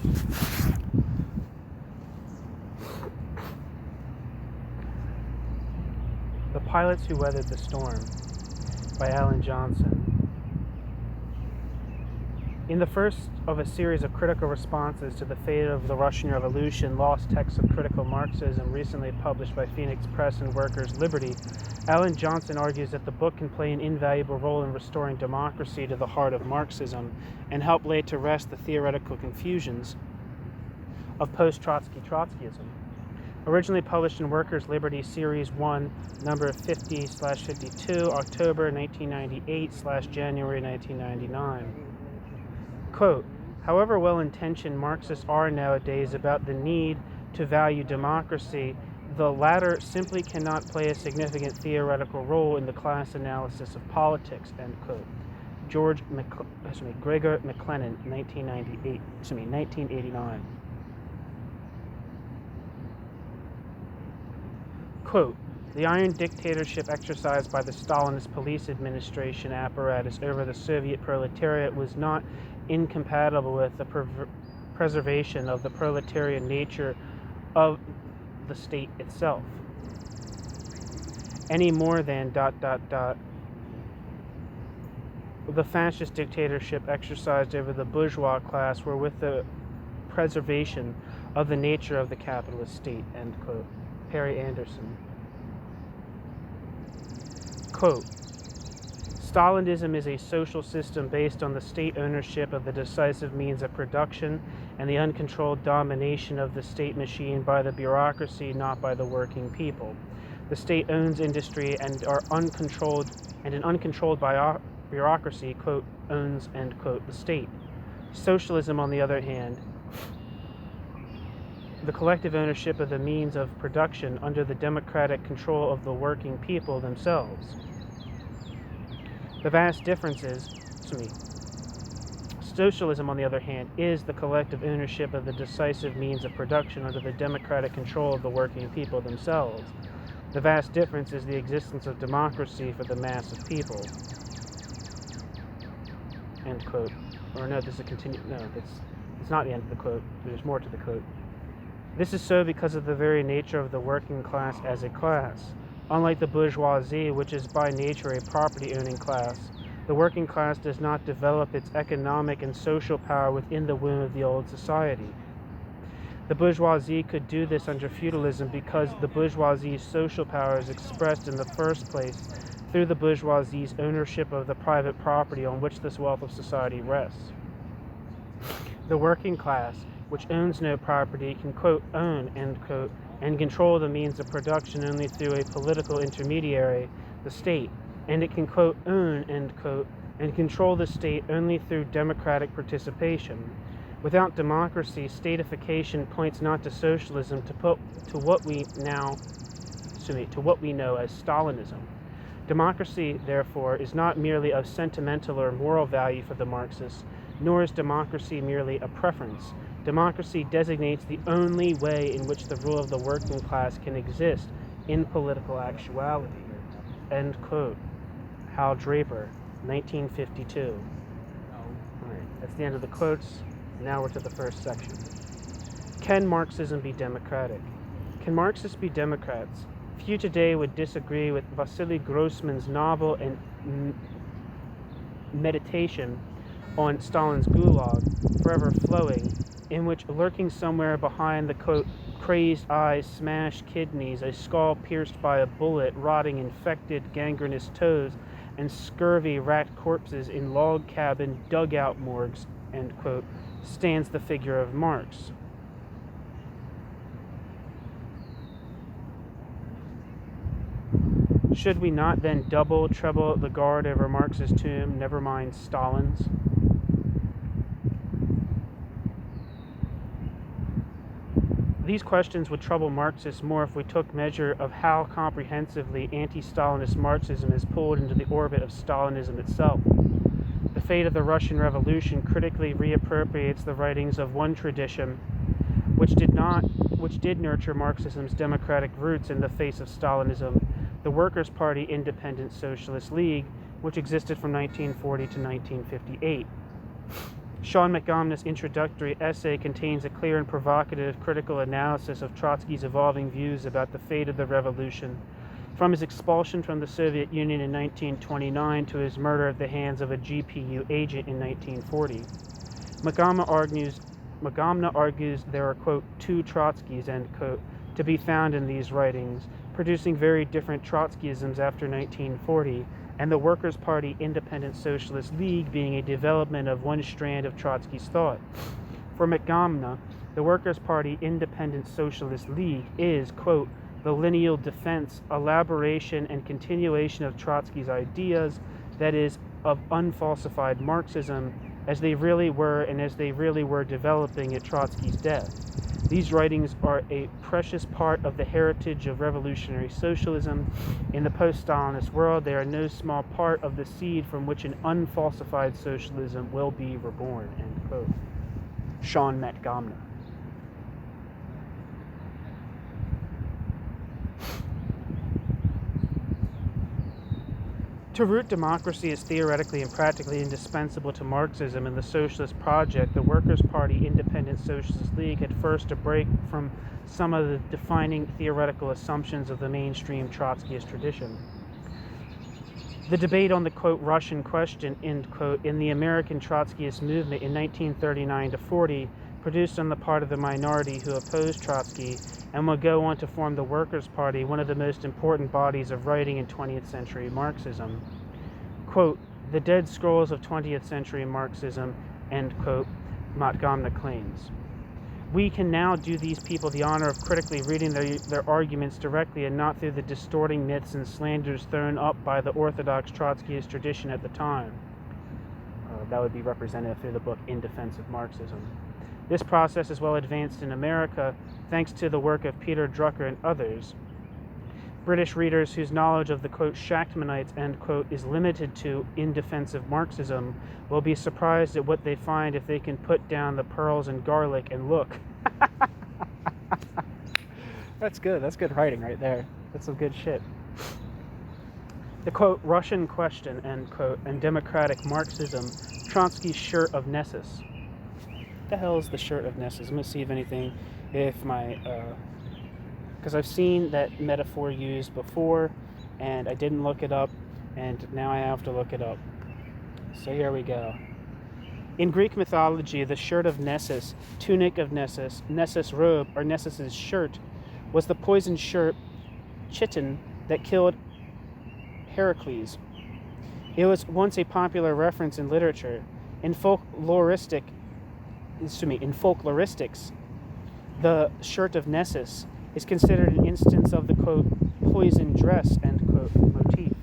The Pilots Who Weathered the Storm by Alan Johnson. In the first of a series of critical responses to the fate of the Russian Revolution, Lost Texts of Critical Marxism, recently published by Phoenix Press and Workers' Liberty, Alan Johnson argues that the book can play an invaluable role in restoring democracy to the heart of Marxism and help lay to rest the theoretical confusions of post-Trotsky Trotskyism. Originally published in Workers' Liberty Series 1, number 50/52, October 1998/January 1999. Quote, however well-intentioned Marxists are nowadays about the need to value democracy, the latter simply cannot play a significant theoretical role in the class analysis of politics, end quote. Gregor McLennan, 1989. Quote, the iron dictatorship exercised by the Stalinist police administration apparatus over the Soviet proletariat was not incompatible with the preservation of the proletarian nature of the state itself, any more than ... the fascist dictatorship exercised over the bourgeois class were with the preservation of the nature of the capitalist state, end quote. Perry Anderson. Quote, Stalinism is a social system based on the state ownership of the decisive means of production and the uncontrolled domination of the state machine by the bureaucracy, not by the working people. The state owns industry and an uncontrolled bureaucracy, quote, owns, end quote, the state. Socialism, on the other hand, the collective ownership of the means of production under the democratic control of the working people themselves. The vast difference is, socialism, on the other hand, is the collective ownership of the decisive means of production under the democratic control of the working people themselves. The vast difference is the existence of democracy for the mass of people. End quote. Or no, this is a it's not the end of the quote. There's more to the quote. This is so because of the very nature of the working class as a class. Unlike the bourgeoisie, which is by nature a property-owning class, the working class does not develop its economic and social power within the womb of the old society. The bourgeoisie could do this under feudalism because the bourgeoisie's social power is expressed in the first place through the bourgeoisie's ownership of the private property on which this wealth of society rests. The working class, which owns no property, can, quote, own, end quote, and control the means of production only through a political intermediary, the state, and it can, quote, own, end quote, and control the state only through democratic participation. Without democracy, statification points not to socialism to what we know as Stalinism. Democracy, therefore, is not merely of sentimental or moral value for the Marxists, nor is democracy merely a preference. Democracy designates the only way in which the rule of the working class can exist in political actuality. End quote. Hal Draper, 1952. All right, that's the end of the quotes. Now we're to the first section. Can Marxism be democratic? Can Marxists be Democrats? Few today would disagree with Vasily Grossman's novel and meditation on Stalin's Gulag, Forever Flowing, in which lurking somewhere behind the, quote, crazed eyes, smashed kidneys, a skull pierced by a bullet, rotting infected gangrenous toes, and scurvy-racked corpses in log cabin dugout morgues, end quote, stands the figure of Marx. Should we not then treble the guard over Marx's tomb, never mind Stalin's? These questions would trouble Marxists more if we took measure of how comprehensively anti-Stalinist Marxism is pulled into the orbit of Stalinism itself. The fate of the Russian Revolution critically reappropriates the writings of one tradition which did nurture Marxism's democratic roots in the face of Stalinism, the Workers' Party Independent Socialist League, which existed from 1940 to 1958. Sean Matgamna's introductory essay contains a clear and provocative critical analysis of Trotsky's evolving views about the fate of the revolution, from his expulsion from the Soviet Union in 1929 to his murder at the hands of a GPU agent in 1940. Matgamna argues there are, quote, two Trotskys, end quote, to be found in these writings, producing very different Trotskyisms after 1940, and the Workers' Party Independent Socialist League being a development of one strand of Trotsky's thought. For Matgamna, the Workers' Party Independent Socialist League is, quote, the lineal defense, elaboration, and continuation of Trotsky's ideas, that is, of unfalsified Marxism, as they really were and as they really were developing at Trotsky's death. These writings are a precious part of the heritage of revolutionary socialism. In the post-Stalinist world, they are no small part of the seed from which an unfalsified socialism will be reborn, end quote. Sean Matgamna. To root democracy as theoretically and practically indispensable to Marxism and the socialist project, the Workers' Party Independent Socialist League had first to break from some of the defining theoretical assumptions of the mainstream Trotskyist tradition. The debate on the, quote, Russian question, end quote, in the American Trotskyist movement in 1939 to 40 produced on the part of the minority who opposed Trotsky and would go on to form the Workers' Party, one of the most important bodies of writing in 20th century Marxism. Quote, the Dead Scrolls of 20th century Marxism, end quote, Matgamna claims. We can now do these people the honor of critically reading their arguments directly and not through the distorting myths and slanders thrown up by the orthodox Trotskyist tradition at the time. That would be represented through the book In Defense of Marxism. This process is well advanced in America thanks to the work of Peter Drucker and others. British readers whose knowledge of the, quote, Shachtmanites, end quote, is limited to In Defense of Marxism will be surprised at what they find if they can put down the pearls and garlic and look. That's good. That's good writing right there. That's some good shit. The, quote, Russian question, end quote, and democratic Marxism, Trotsky's shirt of Nessus. What the hell is the shirt of Nessus? I'm going to see if my because I've seen that metaphor used before and I didn't look it up and now I have to look it up. So here we go. In Greek mythology, the shirt of Nessus, tunic of Nessus, Nessus robe, or Nessus's shirt, was the poisoned shirt, chitin, that killed Heracles. It was once a popular reference in literature. In folkloristics, the shirt of Nessus is considered an instance of the, quote, poison dress, end quote, motif.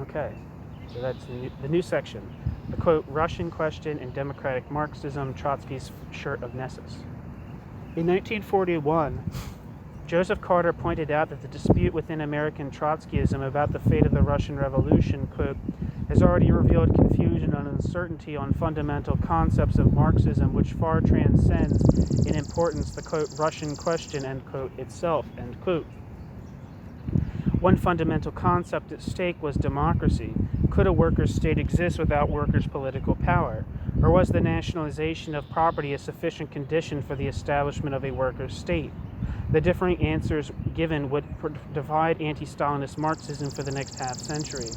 Okay, so that's the new section. The, quote, Russian question and democratic Marxism, Trotsky's shirt of Nessus. In 1941, Joseph Carter pointed out that the dispute within American Trotskyism about the fate of the Russian Revolution, quote, has already revealed confusion and uncertainty on fundamental concepts of Marxism which far transcends in importance the, quote, Russian question, end quote, itself, end quote. One fundamental concept at stake was democracy. Could a workers' state exist without workers' political power? Or was the nationalization of property a sufficient condition for the establishment of a workers' state? The differing answers given would divide anti-Stalinist Marxism for the next half-century.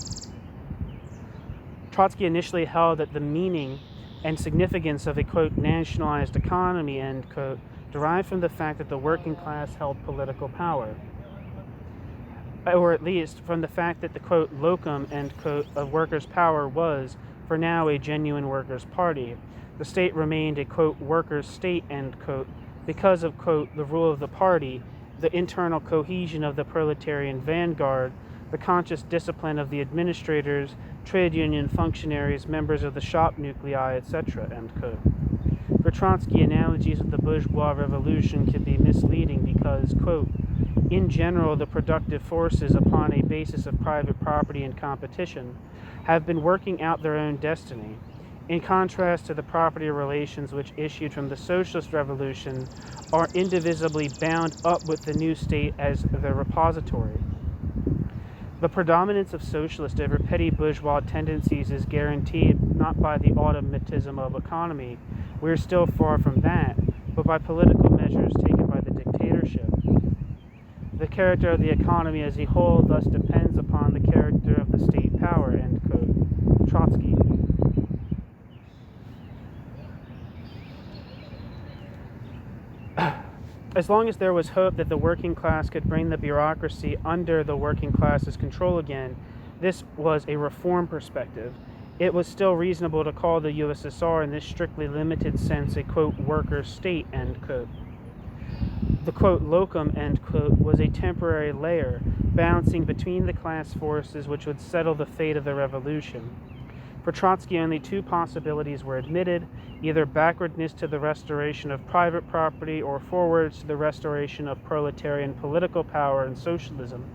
Trotsky initially held that the meaning and significance of a, quote, nationalized economy, end quote, derived from the fact that the working class held political power. Or at least from the fact that the, quote, locum, end quote, of workers' power was, for now, a genuine workers' party. The state remained a, quote, workers' state, end quote, because of, quote, the rule of the party, the internal cohesion of the proletarian vanguard, the conscious discipline of the administrators, trade union functionaries, members of the shop nuclei, etc., end quote. For Trotsky, analogies of the bourgeois revolution can be misleading because, quote, in general, the productive forces, upon a basis of private property and competition, have been working out their own destiny. in contrast to the property relations which issued from the socialist revolution, are indivisibly bound up with the new state as their repository. The predominance of socialist over petty bourgeois tendencies is guaranteed not by the automatism of economy, we are still far from that, but by political measures taken by the dictatorship. The character of the economy as a whole thus depends upon the character of the state power, end quote. Trotsky. As long as there was hope that the working class could bring the bureaucracy under the working class's control again, this was a reform perspective. It was still reasonable to call the USSR in this strictly limited sense a, quote, worker state, end quote. The, quote, locum, end quote, was a temporary layer, balancing between the class forces which would settle the fate of the revolution. For Trotsky, only two possibilities were admitted, either backwardness to the restoration of private property or forwards to the restoration of proletarian political power and socialism.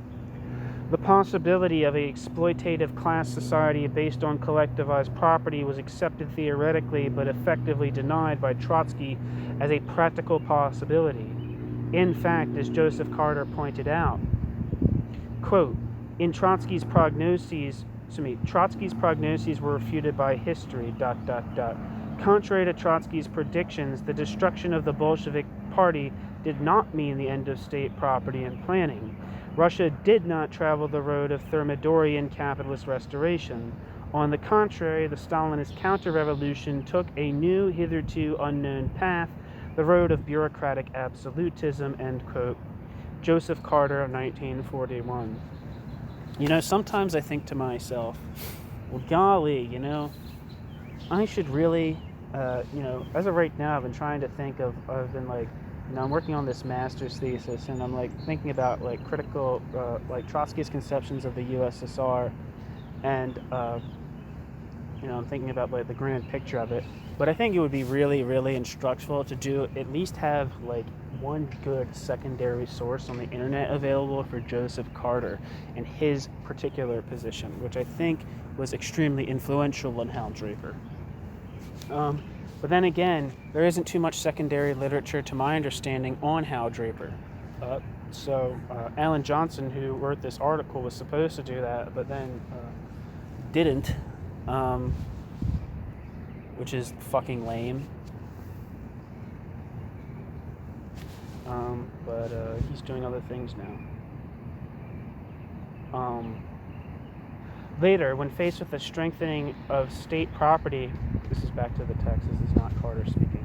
The possibility of an exploitative class society based on collectivized property was accepted theoretically but effectively denied by Trotsky as a practical possibility. In fact, as Joseph Carter pointed out, quote, in Trotsky's prognoses were refuted by history, ... Contrary to Trotsky's predictions, the destruction of the Bolshevik Party did not mean the end of state property and planning. Russia did not travel the road of Thermidorian capitalist restoration. On the contrary, the Stalinist counter-revolution took a new, hitherto unknown path, the road of bureaucratic absolutism, end quote. Joseph Carter, 1941. You know, sometimes I think to myself, well, golly, I should really, as of right now, I've been trying to think of, I'm working on this master's thesis, and I'm thinking about critical, Trotskyist conceptions of the USSR, and I'm thinking about the grand picture of it. But I think it would be really, really instructional to at least have one good secondary source on the internet available for Joseph Carter and his particular position, which I think was extremely influential on Hal Draper. But then again, there isn't too much secondary literature, to my understanding, on Hal Draper. So Alan Johnson, who wrote this article, was supposed to do that, but then didn't, which is fucking lame. But he's doing other things now. Later, when faced with the strengthening of state property, this is back to the text, this is not Carter speaking.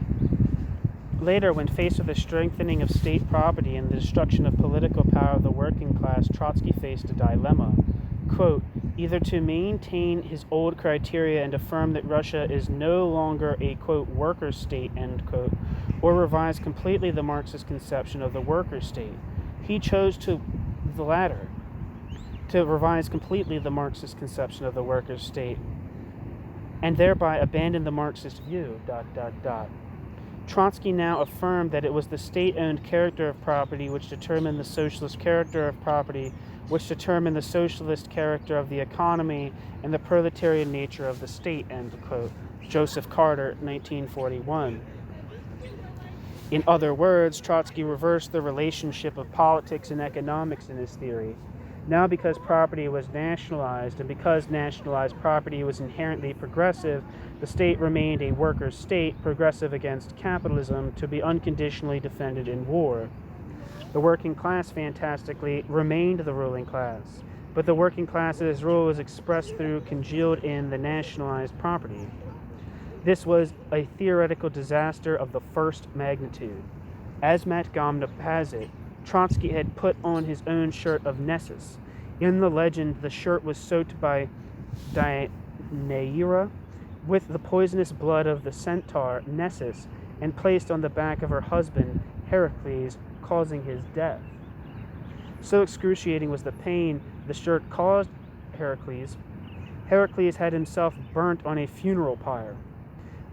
Later, when faced with the strengthening of state property and the destruction of political power of the working class, Trotsky faced a dilemma. Quote, either to maintain his old criteria and affirm that Russia is no longer a, quote, worker state, end quote, or revise completely the Marxist conception of the worker state. He chose the latter, to revise completely the Marxist conception of the worker state, and thereby abandon the Marxist view, ... Trotsky now affirmed that it was the state-owned character of property which determined the socialist character of property, which determined the socialist character of the economy, and the proletarian nature of the state, end quote. Joseph Carter, 1941. In other words, Trotsky reversed the relationship of politics and economics in his theory. Now, because property was nationalized, and because nationalized property was inherently progressive, the state remained a workers' state, progressive against capitalism, to be unconditionally defended in war. The working class, fantastically, remained the ruling class, but the working class's rule was expressed through congealed in the nationalized property. This was a theoretical disaster of the first magnitude. As Matgamna has it, Trotsky had put on his own shirt of Nessus. In the legend, the shirt was soaked by Deianira with the poisonous blood of the centaur Nessus and placed on the back of her husband, Heracles, causing his death. So excruciating was the pain the shirt caused Heracles. Heracles had himself burnt on a funeral pyre.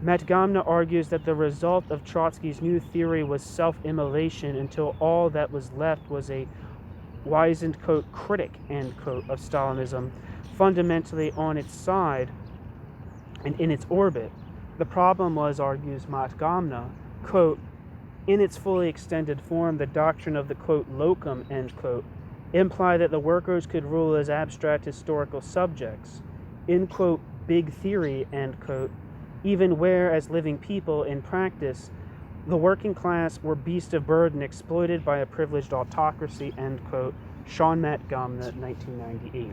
Matgamna argues that the result of Trotsky's new theory was self-immolation until all that was left was a wizened, quote, critic, end quote, of Stalinism, fundamentally on its side and in its orbit. The problem was, argues Matgamna, quote, in its fully extended form, the doctrine of the, quote, locum, end quote, implied that the workers could rule as abstract historical subjects, in, quote, big theory, end quote, even where, as living people, in practice, the working class were beasts of burden exploited by a privileged autocracy, end quote. Sean Matgamna, 1998.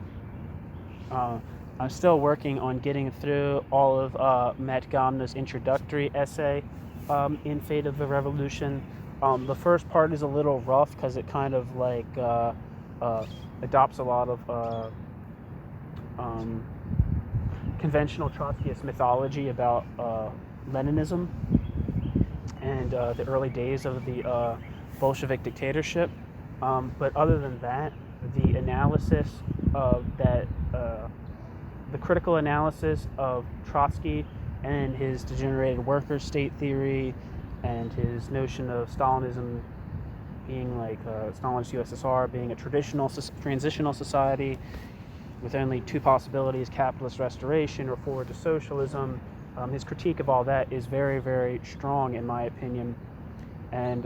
I'm still working on getting through all of Matgamna's introductory essay in Fate of the Revolution. The first part is a little rough because it kind of like adopts a lot of conventional Trotskyist mythology about Leninism and the early days of the Bolshevik dictatorship. But other than that, the analysis of that, the critical analysis of Trotsky and his degenerated worker state theory and his notion of Stalinism being like Stalin's USSR being a transitional society with only two possibilities, capitalist restoration or forward to socialism. His critique of all that is very, very strong in my opinion. And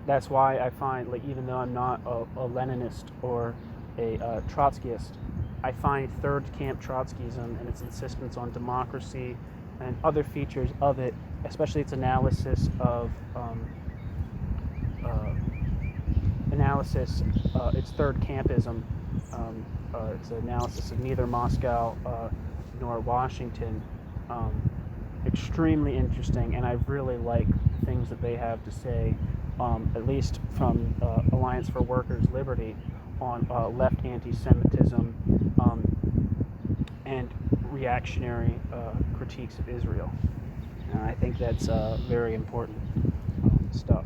that's why I find, like, even though I'm not a Leninist or a Trotskyist, I find third camp Trotskyism and its insistence on democracy and other features of it, especially its analysis of its third campism, its analysis of neither Moscow nor Washington, extremely interesting, and I really like things that they have to say, at least from Alliance for Workers' Liberty, on left anti-Semitism and reactionary critiques of Israel. And I think that's very important stuff.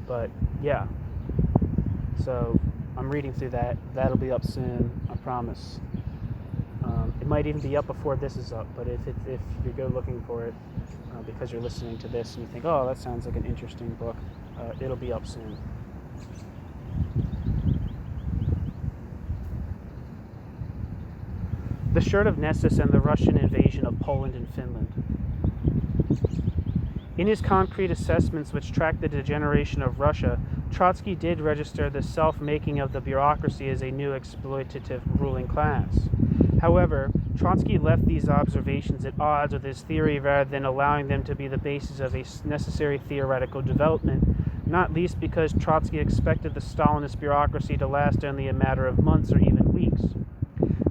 But yeah, so I'm reading through that. That'll be up soon, I promise. It might even be up before this is up, but if you go looking for it because you're listening to this and you think, oh, that sounds like an interesting book, it'll be up soon. The Shirt of Nessus and the Russian invasion of Poland and Finland. In his concrete assessments which track the degeneration of Russia, Trotsky did register the self-making of the bureaucracy as a new exploitative ruling class. However, Trotsky left these observations at odds with his theory rather than allowing them to be the basis of a necessary theoretical development, not least because Trotsky expected the Stalinist bureaucracy to last only a matter of months or even weeks.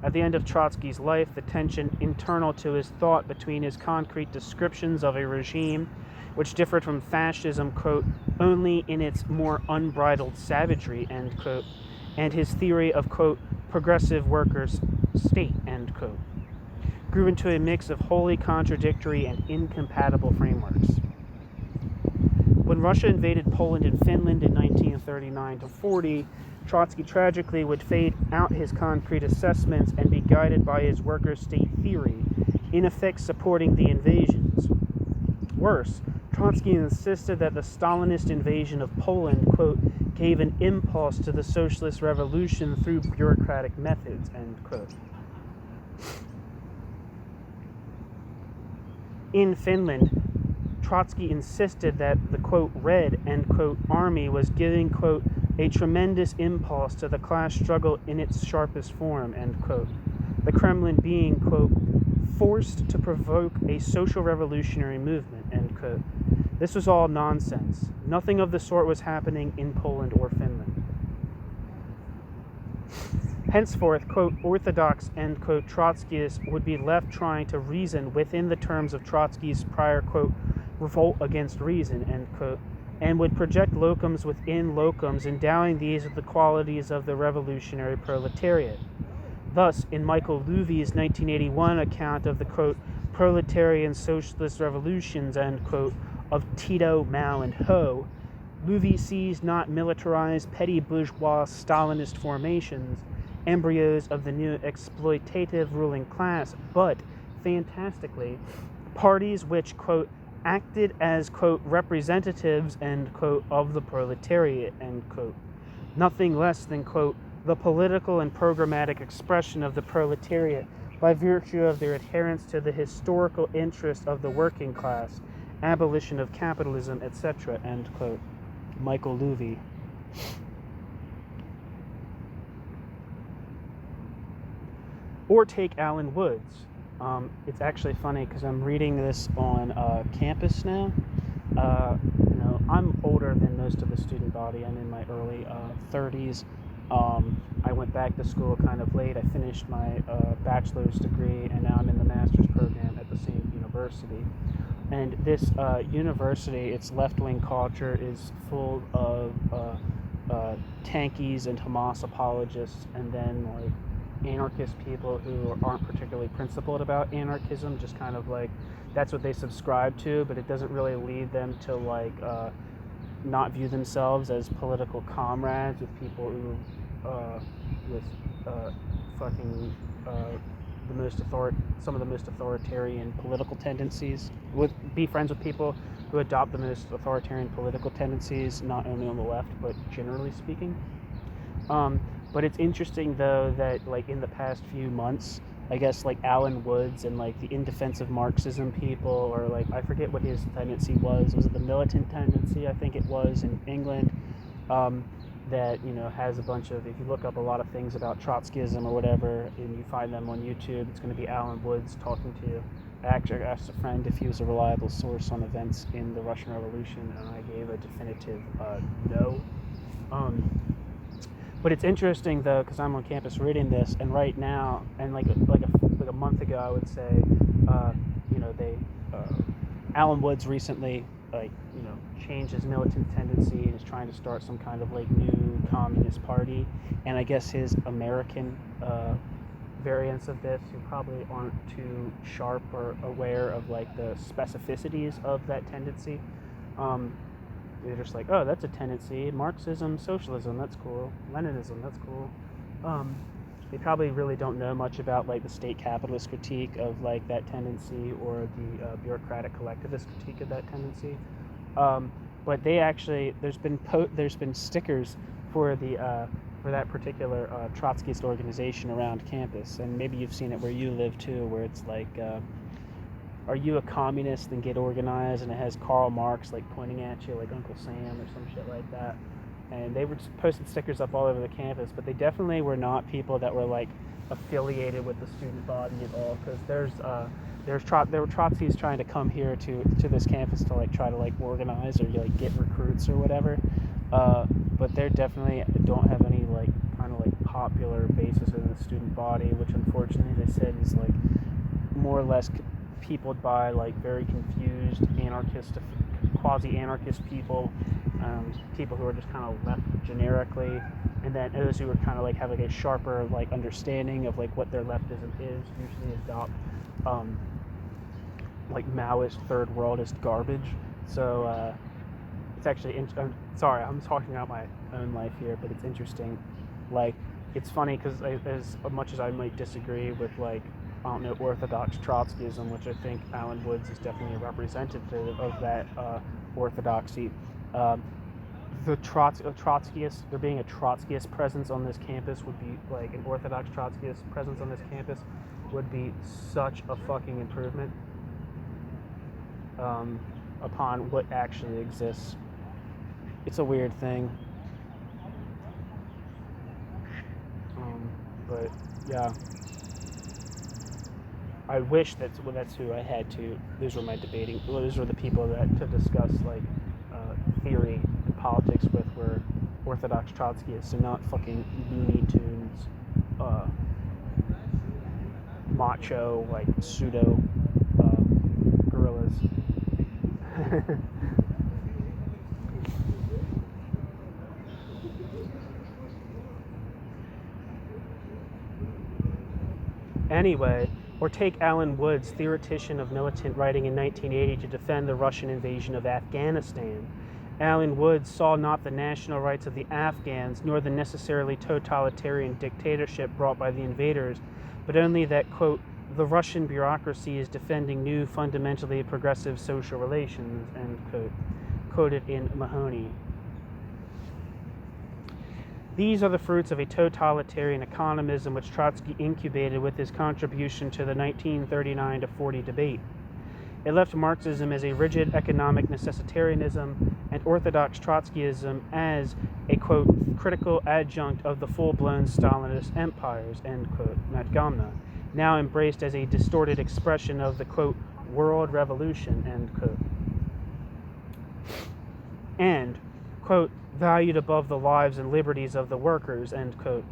At the end of Trotsky's life, the tension internal to his thought between his concrete descriptions of a regime which differed from fascism, quote, only in its more unbridled savagery, end quote, and his theory of, quote, progressive workers' state, end quote, grew into a mix of wholly contradictory and incompatible frameworks. When Russia invaded Poland and Finland in 1939-40, Trotsky tragically would fade out his concrete assessments and be guided by his worker state theory, in effect supporting the invasions. Worse, Trotsky insisted that the Stalinist invasion of Poland, quote, gave an impulse to the socialist revolution through bureaucratic methods, end quote. In Finland, Trotsky insisted that the, quote, Red, end quote, army was giving, quote, a tremendous impulse to the class struggle in its sharpest form, end quote. The Kremlin being, quote, forced to provoke a social revolutionary movement, end quote. This was all nonsense. Nothing of the sort was happening in Poland or Finland. Henceforth, quote, orthodox, end quote, Trotskyists would be left trying to reason within the terms of Trotsky's prior, quote, revolt against reason, end quote, and would project locums within locums, endowing these with the qualities of the revolutionary proletariat. Thus, in Michael Louvie's 1981 account of the, quote, proletarian socialist revolutions, end quote, of Tito, Mao, and Ho, Louvie sees not militarized petty bourgeois Stalinist formations, embryos of the new exploitative ruling class, but, fantastically, parties which, quote, acted as, quote, representatives, end quote, of the proletariat, end quote. Nothing less than, quote, the political and programmatic expression of the proletariat by virtue of their adherence to the historical interest of the working class, abolition of capitalism, etc. End quote. Michael Louvy. Or take Alan Woods. It's actually funny because I'm reading this on campus now. I'm older than most of the student body. I'm in my early 30s. I went back to school kind of late. I finished my bachelor's degree, and now I'm in the master's program at the same university. And this university, its left-wing culture is full of tankies and Hamas apologists, and then like anarchist people who aren't particularly principled about anarchism, just kind of like that's what they subscribe to, but it doesn't really lead them to like not view themselves as political comrades with people who fucking some of the most authoritarian political tendencies, be friends with people who adopt the most authoritarian political tendencies, not only on the left but generally speaking. But it's interesting though that like in the past few months, I guess like Alan Woods and like the In Defense of Marxism people, or like I forget what his tendency was it the militant tendency, I think it was, in England, that has a bunch of, if you look up a lot of things about Trotskyism or whatever and you find them on YouTube, it's going to be Alan Woods talking to you. I actually asked a friend if he was a reliable source on events in the Russian Revolution, and I gave a definitive no. But it's interesting though, because I'm on campus reading this, and right now, and like a month ago, I would say, Alan Woods recently changed his militant tendency and is trying to start some kind of like new communist party, and I guess his American variants of this, who probably aren't too sharp or aware of like the specificities of that tendency. They're just like, oh, that's a tendency. Marxism, socialism, that's cool. Leninism, that's cool. They probably really don't know much about like the state capitalist critique of like that tendency, or the bureaucratic collectivist critique of that tendency. But they actually, there's been stickers for that particular Trotskyist organization around campus, and maybe you've seen it where you live too, where it's like, are you a communist, and get organized, and it has Karl Marx like pointing at you like Uncle Sam or some shit like that. And they were just posting stickers up all over the campus, but they definitely were not people that were like affiliated with the student body at all, because there were Trotskyists trying to come here to this campus to like try to like organize or like get recruits or whatever, but they definitely don't have any like kind of like popular basis in the student body, which unfortunately they said is like more or less peopled by like very confused anarchist, quasi-anarchist people, people who are just kind of left generically, and then those who are kind of like have like a sharper like understanding of like what their leftism is, usually adopt like Maoist third worldist garbage. So it's actually sorry, I'm talking about my own life here, but it's interesting. Like, it's funny because as much as I might disagree with like, I don't know, orthodox Trotskyism, which I think Alan Woods is definitely a representative of that orthodoxy. The Trotskyist, there being a Trotskyist presence on this campus would be like, an orthodox Trotskyist presence on this campus would be such a fucking improvement upon what actually exists. It's a weird thing. But yeah. I wish that's who I had to. Those were my debating. Those were the people that to discuss like theory and politics with were orthodox Trotskyists, and not fucking Looney Tunes, macho like pseudo gorillas. Anyway. Or take Alan Woods, theoretician of militant writing in 1980 to defend the Russian invasion of Afghanistan. Alan Woods saw not the national rights of the Afghans, nor the necessarily totalitarian dictatorship brought by the invaders, but only that, quote, the Russian bureaucracy is defending new, fundamentally progressive social relations, end quote, quoted in Mahoney. These are the fruits of a totalitarian economism which Trotsky incubated with his contribution to the 1939 to 40 debate. It left Marxism as a rigid economic necessitarianism and orthodox Trotskyism as a, quote, critical adjunct of the full-blown Stalinist empires, end quote, Matgamna, now embraced as a distorted expression of the, quote, world revolution, end quote, and, quote, valued above the lives and liberties of the workers, end quote.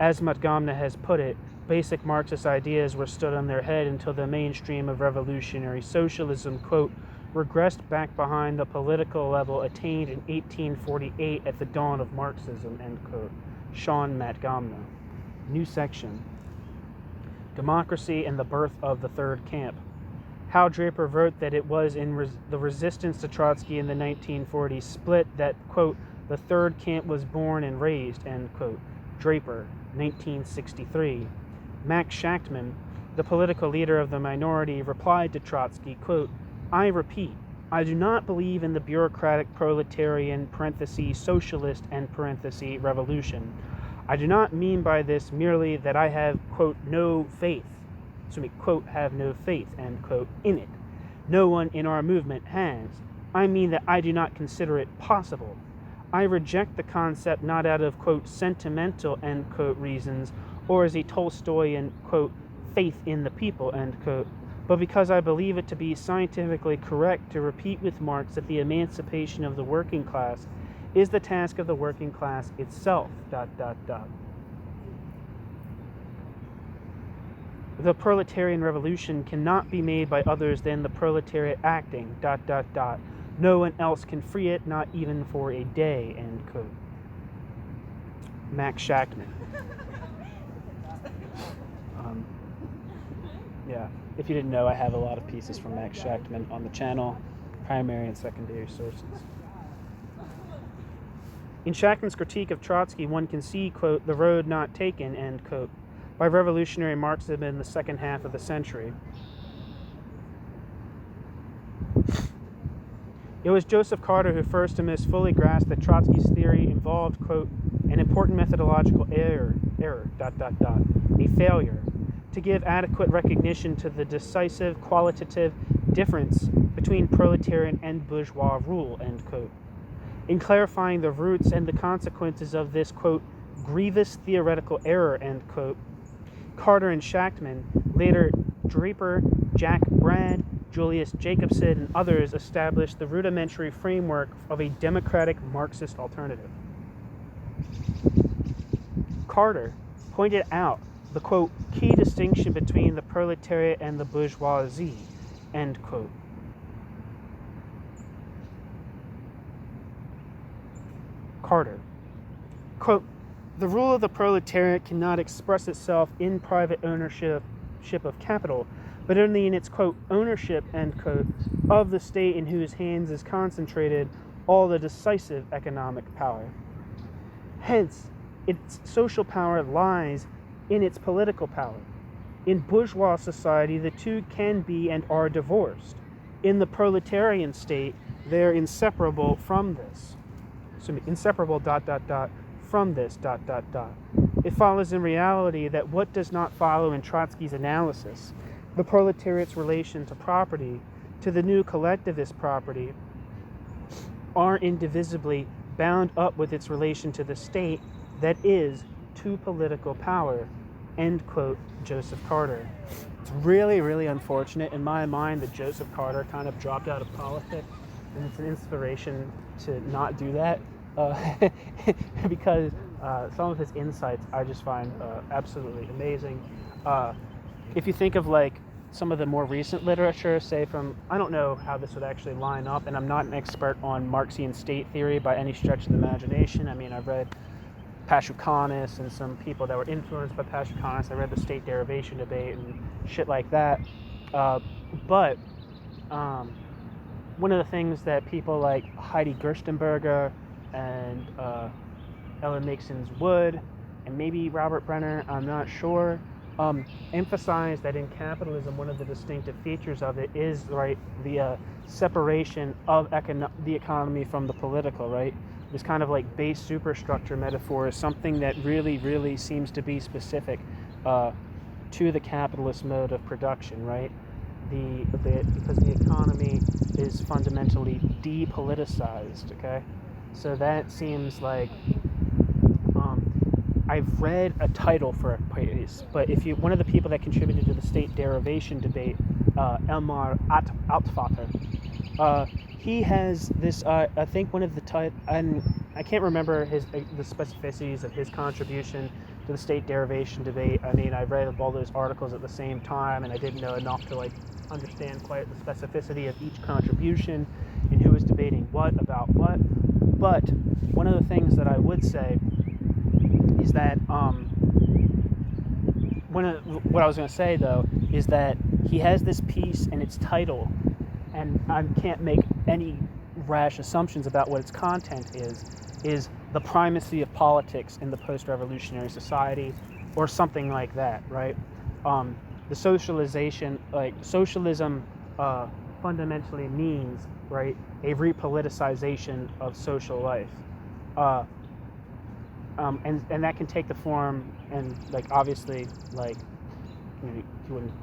As Matgamna has put it, basic Marxist ideas were stood on their head until the mainstream of revolutionary socialism, quote, regressed back behind the political level attained in 1848 at the dawn of Marxism, end quote. Sean Matgamna. New section. Democracy and the birth of the third camp. Hal Draper wrote that it was in the resistance to Trotsky in the 1940s split that, quote, the third camp was born and raised, end quote. Draper, 1963. Max Shachtman, the political leader of the minority, replied to Trotsky, quote, I repeat, I do not believe in the bureaucratic proletarian (socialist) revolution. I do not mean by this merely that I have, quote, no faith, quote, have no faith, end quote, in it. No one in our movement has. I mean that I do not consider it possible. I reject the concept not out of, quote, sentimental, end quote, reasons, or as a Tolstoyan, quote, faith in the people, end quote, but because I believe it to be scientifically correct to repeat with Marx that the emancipation of the working class is the task of the working class itself, ... The proletarian revolution cannot be made by others than the proletariat acting, ... No one else can free it, not even for a day, end quote. Max Shachtman. Yeah, if you didn't know, I have a lot of pieces from Max Shachtman on the channel, primary and secondary sources. In Shachtman's critique of Trotsky, one can see, quote, the road not taken, end quote, by revolutionary Marxism in the second half of the century. It was Joseph Carter who first and most fully grasped that Trotsky's theory involved, quote, an important methodological error, a failure, to give adequate recognition to the decisive qualitative difference between proletarian and bourgeois rule, end quote. In clarifying the roots and the consequences of this, quote, grievous theoretical error, end quote, Carter and Shachtman, later Draper, Jack Brad, Julius Jacobson, and others established the rudimentary framework of a democratic Marxist alternative. Carter pointed out the, quote, key distinction between the proletariat and the bourgeoisie, end quote. Carter, quote, the rule of the proletariat cannot express itself in private ownership of capital, but only in its, quote, ownership, end quote, of the state in whose hands is concentrated all the decisive economic power. Hence, its social power lies in its political power. In bourgeois society, the two can be and are divorced. In the proletarian state, they're inseparable from this. Inseparable ... from this ... It follows in reality that what does not follow in Trotsky's analysis, the proletariat's relation to property, to the new collectivist property, are indivisibly bound up with its relation to the state, that is, to political power, end quote, Joseph Carter. It's really, really unfortunate in my mind that Joseph Carter kind of dropped out of politics, and it's an inspiration to not do that, because some of his insights I just find absolutely amazing. If you think of like some of the more recent literature, say from, I don't know how this would actually line up, and I'm not an expert on Marxian state theory by any stretch of the imagination. I mean, I've read Pashukanis and some people that were influenced by Pashukanis. I read the state derivation debate and shit like that. But one of the things that people like Heidi Gerstenberger and Ellen Nixon's Wood, and maybe Robert Brenner, I'm not sure, emphasize that in capitalism, one of the distinctive features of it is, right, the separation of the economy from the political, right? this kind of like base superstructure metaphor is something that really, really seems to be specific to the capitalist mode of production, right? Because the economy is fundamentally depoliticized, okay? So that seems like I've read a title for a piece, but one of the people that contributed to the state derivation debate, Elmar Altvater, he has this. I think one of the and I can't remember the specificities of his contribution to the state derivation debate. I mean, I read all those articles at the same time, and I didn't know enough to like understand quite the specificity of each contribution and who was debating what about what. But one of the things that I would say is that what I was going to say though is that he has this piece and its title, and I can't make any rash assumptions about what its content is the primacy of politics in the post-revolutionary society, or something like that, right? The socialization, like socialism, fundamentally means, right, a repoliticization of social life, and that can take the form, and like obviously, like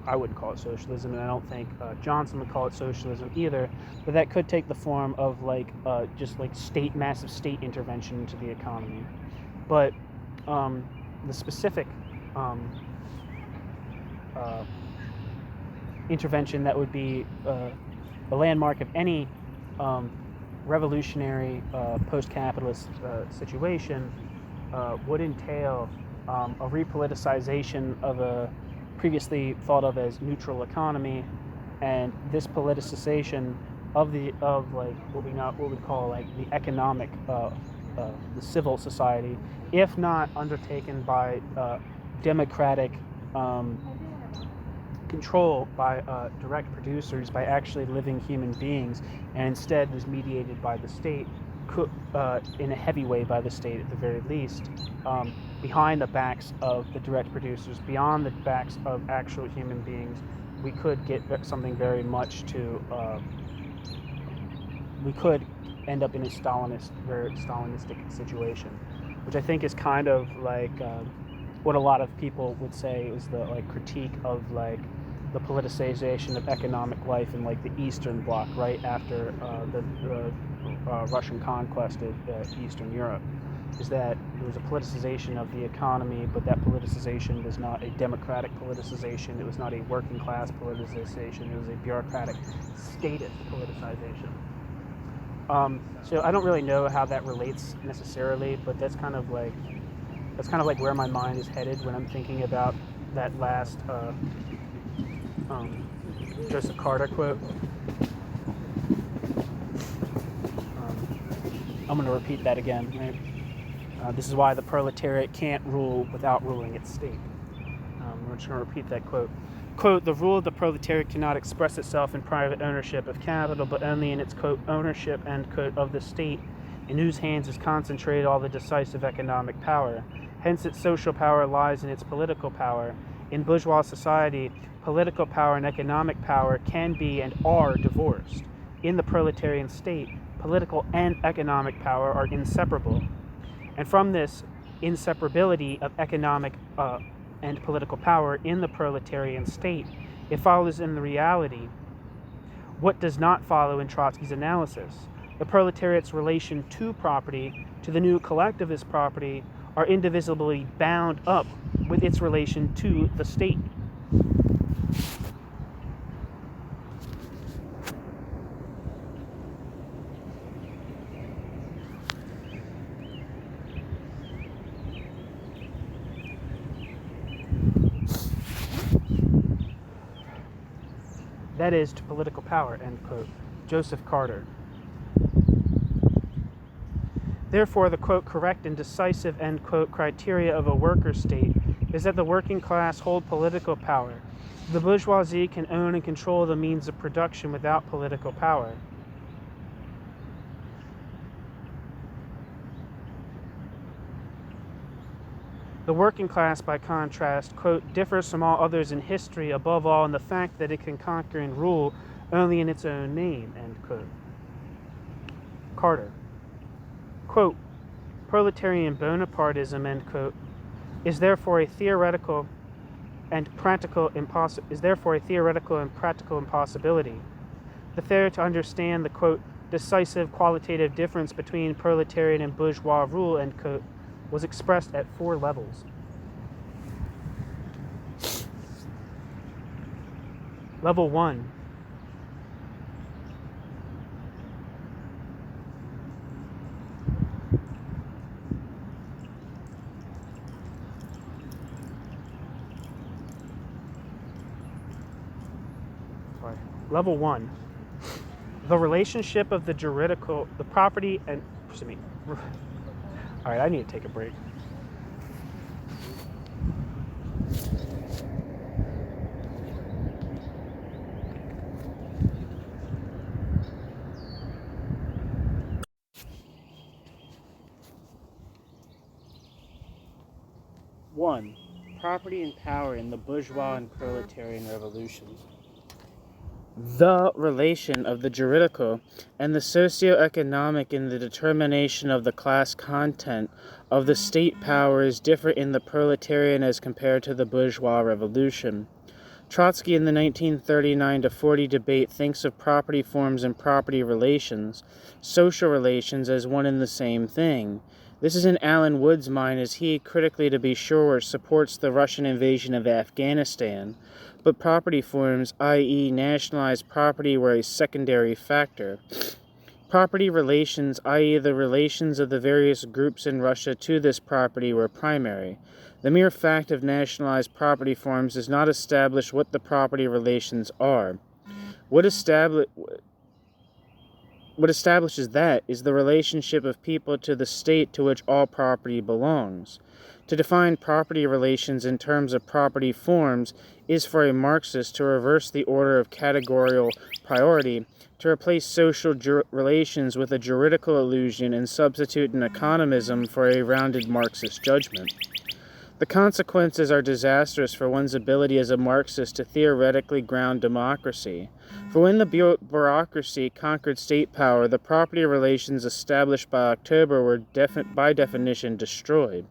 I wouldn't call it socialism, and I don't think Johnson would call it socialism either, but that could take the form of like just like massive state intervention into the economy. But the specific intervention that would be a landmark of any revolutionary post-capitalist situation would entail a repoliticization of a previously thought of as neutral economy, and this politicization of like what we call like the economic, the civil society, if not undertaken by democratic control by direct producers, by actually living human beings, and instead was mediated by the state, in a heavy way by the state at the very least, behind the backs of the direct producers, beyond the backs of actual human beings. We could get something very much to, we could end up in a very Stalinistic situation, which I think is kind of like what a lot of people would say is the like critique of like the politicization of economic life in like the Eastern Bloc right after the Russian conquest of Eastern Europe, is that there was a politicization of the economy, but that politicization was not a democratic politicization, it was not a working class politicization, it was a bureaucratic statist politicization. So I don't really know how that relates necessarily, but that's kind of like where my mind is headed when I'm thinking about that last Joseph Carter quote. I'm going to repeat that again, right? This is why the proletariat can't rule without ruling its state. We're just going to repeat that quote. Quote, "The rule of the proletariat cannot express itself in private ownership of capital, but only in its, quote, ownership, end quote, of the state, in whose hands is concentrated all the decisive economic power. Hence its social power lies in its political power. In bourgeois society, political power and economic power can be and are divorced. In the proletarian state, political and economic power are inseparable. And from this inseparability of economic and political power in the proletarian state, it follows in the reality what does not follow in Trotsky's analysis. The proletariat's relation to property, to the new collectivist property, are indivisibly bound up with its relation to the state." That is to political power, end quote. Joseph Carter. Therefore, the, quote, correct and decisive, end quote, criteria of a worker state is that the working class hold political power. The bourgeoisie can own and control the means of production without political power. The working class, by contrast, quote, differs from all others in history, above all in the fact that it can conquer and rule only in its own name, end quote. Carter. quote, proletarian Bonapartism, end quote, is therefore a theoretical and practical impossibility. The failure to understand the, quote, decisive qualitative difference between proletarian and bourgeois rule, end quote, was expressed at 4 levels. Level 1. Level 1. The relationship of the juridical, the property, and, excuse me. All right, I need to take a break. One, property and power in the bourgeois and proletarian revolutions. The relation of the juridical and the socio-economic in the determination of the class content of the state power is different in the proletarian as compared to the bourgeois revolution. Trotsky in the 1939-40 debate thinks of property forms and property relations, social relations, as one and the same thing. This is in Alan Wood's mind, as he, critically to be sure, supports the Russian invasion of Afghanistan, but property forms, i.e. nationalized property, were a secondary factor. Property relations, i.e. the relations of the various groups in Russia to this property, were primary. The mere fact of nationalized property forms does not establish what the property relations are. What establishes that is the relationship of people to the state to which all property belongs. To define property relations in terms of property forms is for a Marxist to reverse the order of categorical priority, to replace social relations with a juridical illusion and substitute an economism for a rounded Marxist judgment. The consequences are disastrous for one's ability as a Marxist to theoretically ground democracy. For when the bureaucracy conquered state power, the property relations established by October were by definition destroyed.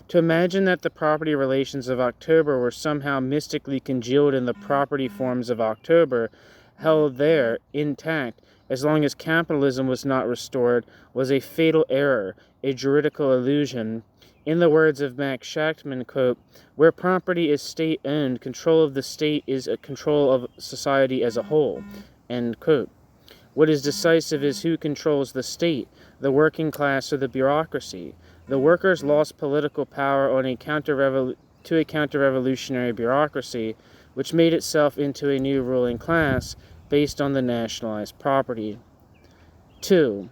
To imagine that the property relations of October were somehow mystically congealed in the property forms of October, held there, intact, as long as capitalism was not restored, was a fatal error, a juridical illusion. In the words of Max Shachtman, quote, where property is state-owned, control of the state is a control of society as a whole, end quote. What is decisive is who controls the state, the working class or the bureaucracy. The workers lost political power on a counter-revolutionary bureaucracy, which made itself into a new ruling class based on the nationalized property. 2.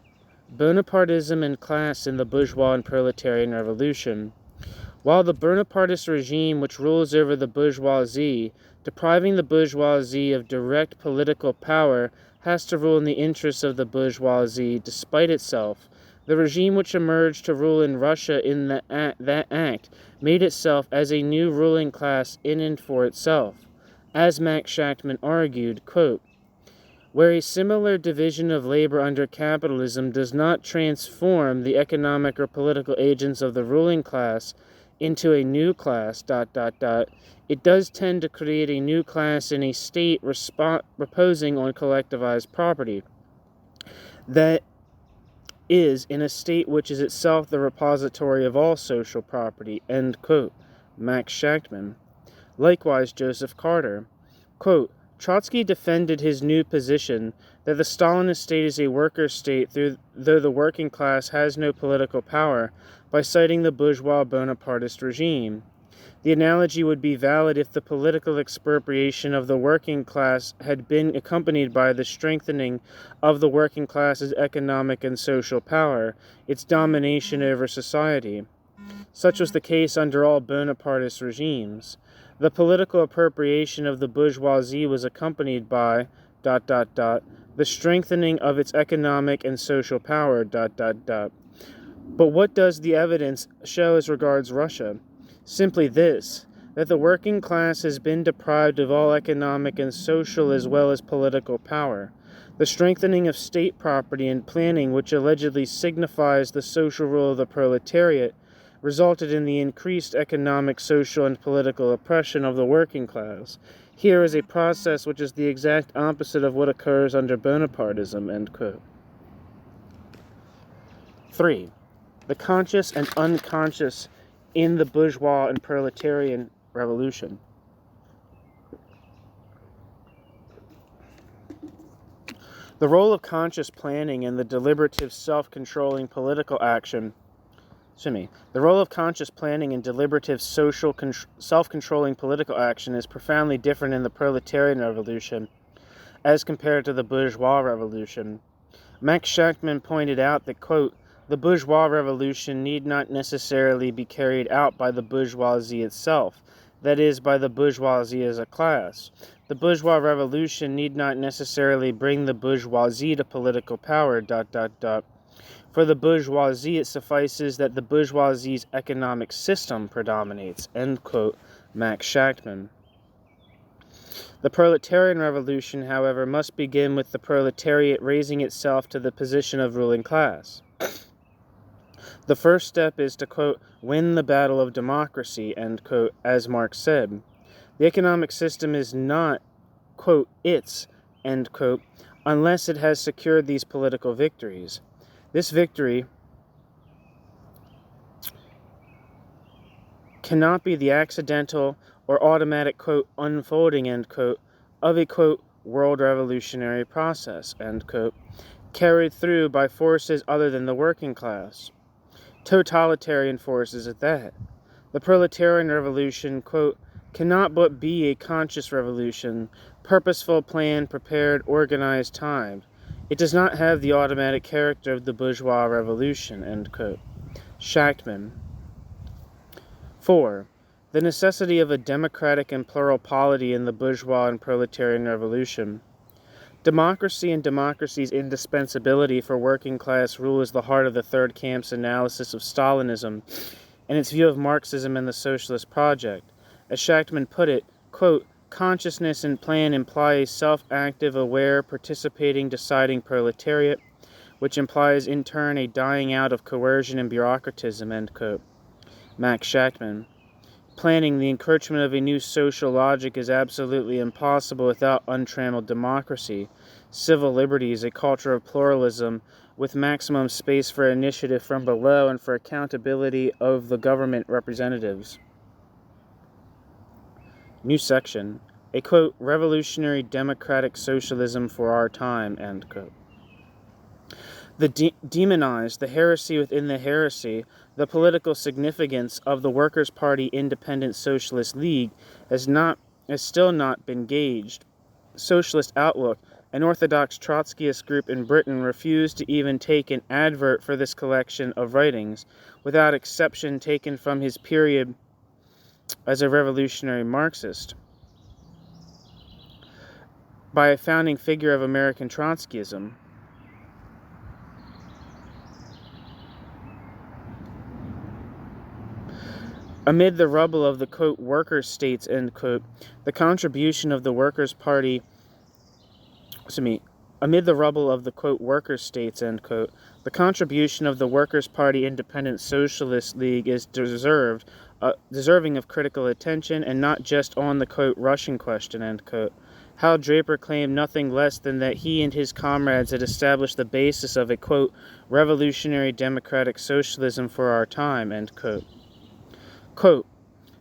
Bonapartism and class in the bourgeois and proletarian revolution. While the Bonapartist regime which rules over the bourgeoisie, depriving the bourgeoisie of direct political power, has to rule in the interests of the bourgeoisie despite itself, the regime which emerged to rule in Russia in that act made itself as a new ruling class in and for itself. As Max Shachtman argued, quote, where a similar division of labor under capitalism does not transform the economic or political agents of the ruling class into a new class, it does tend to create a new class in a state reposing on collectivized property. That is, in a state which is itself the repository of all social property, end quote. Max Shachtman. Likewise, Joseph Carter. Quote, Trotsky defended his new position that the Stalinist state is a worker state though the working class has no political power by citing the bourgeois Bonapartist regime. The analogy would be valid if the political expropriation of the working class had been accompanied by the strengthening of the working class's economic and social power, its domination over society. Such was the case under all Bonapartist regimes. The political appropriation of the bourgeoisie was accompanied by ... the strengthening of its economic and social power ... But what does the evidence show as regards Russia? Simply this, that the working class has been deprived of all economic and social as well as political power. The strengthening of state property and planning, which allegedly signifies the social rule of the proletariat, resulted in the increased economic, social, and political oppression of the working class. Here is a process which is the exact opposite of what occurs under Bonapartism." End quote. 3. The conscious and unconscious in the bourgeois and proletarian revolution. The role of conscious planning in the deliberative self-controlling political action the role of conscious planning in deliberative social self-controlling political action is profoundly different in the proletarian revolution as compared to the bourgeois revolution. Max Shachtman pointed out that, quote, "The bourgeois revolution need not necessarily be carried out by the bourgeoisie itself, that is, by the bourgeoisie as a class. The bourgeois revolution need not necessarily bring the bourgeoisie to political power, ... For the bourgeoisie, it suffices that the bourgeoisie's economic system predominates." End quote, Max Shachtman. The proletarian revolution, however, must begin with the proletariat raising itself to the position of ruling class. The first step is to, quote, "win the battle of democracy," end quote, as Marx said. The economic system is not, quote, its, end quote, unless it has secured these political victories. This victory cannot be the accidental or automatic, quote, "unfolding," end quote, of a, quote, "world revolutionary process," end quote, carried through by forces other than the working class. Totalitarian forces at that. The proletarian revolution, quote, "cannot but be a conscious revolution, purposeful, planned, prepared, organized, timed. It does not have the automatic character of the bourgeois revolution," end quote. Shachtman. 4. The necessity of a democratic and plural polity in the bourgeois and proletarian revolution. Democracy and democracy's indispensability for working class rule is the heart of the Third Camp's analysis of Stalinism and its view of Marxism and the socialist project. As Shachtman put it, quote, "consciousness and plan imply a self-active, aware, participating, deciding proletariat, which implies in turn a dying out of coercion and bureaucratism," end quote. Max Shachtman. Planning the encroachment of a new social logic is absolutely impossible without untrammeled democracy, civil liberties, a culture of pluralism, with maximum space for initiative from below and for accountability of the government representatives. New section. A, quote, "revolutionary democratic socialism for our time," end quote. The demonized, the heresy within the heresy, the political significance of the Workers' Party Independent Socialist League has still not been gauged. Socialist Outlook, an orthodox Trotskyist group in Britain, refused to even take an advert for this collection of writings, without exception taken from his period as a revolutionary Marxist, by a founding figure of American Trotskyism. Amid the rubble of the, quote, "workers' states," end quote, the contribution of the Workers' Party, amid the rubble of the, quote, "workers' states," end quote, the contribution of the Workers' Party Independent Socialist League is deserving of critical attention, and not just on the, quote, "Russian question," end quote. Hal Draper claimed nothing less than that he and his comrades had established the basis of a, quote, "revolutionary democratic socialism for our time," end quote. Quote,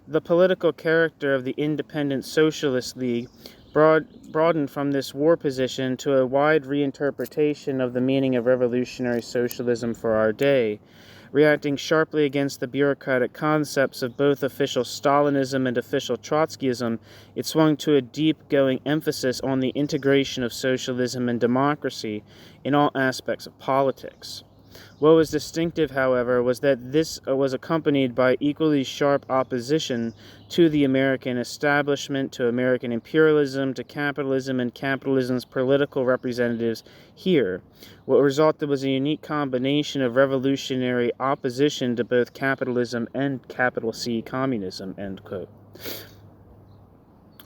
"The political character of the Independent Socialist League broadened from this war position to a wide reinterpretation of the meaning of revolutionary socialism for our day. Reacting sharply against the bureaucratic concepts of both official Stalinism and official Trotskyism, it swung to a deep-going emphasis on the integration of socialism and democracy in all aspects of politics. What was distinctive, however, was that this was accompanied by equally sharp opposition to the American establishment, to American imperialism, to capitalism, and capitalism's political representatives here. What resulted was a unique combination of revolutionary opposition to both capitalism and capital C communism," end quote.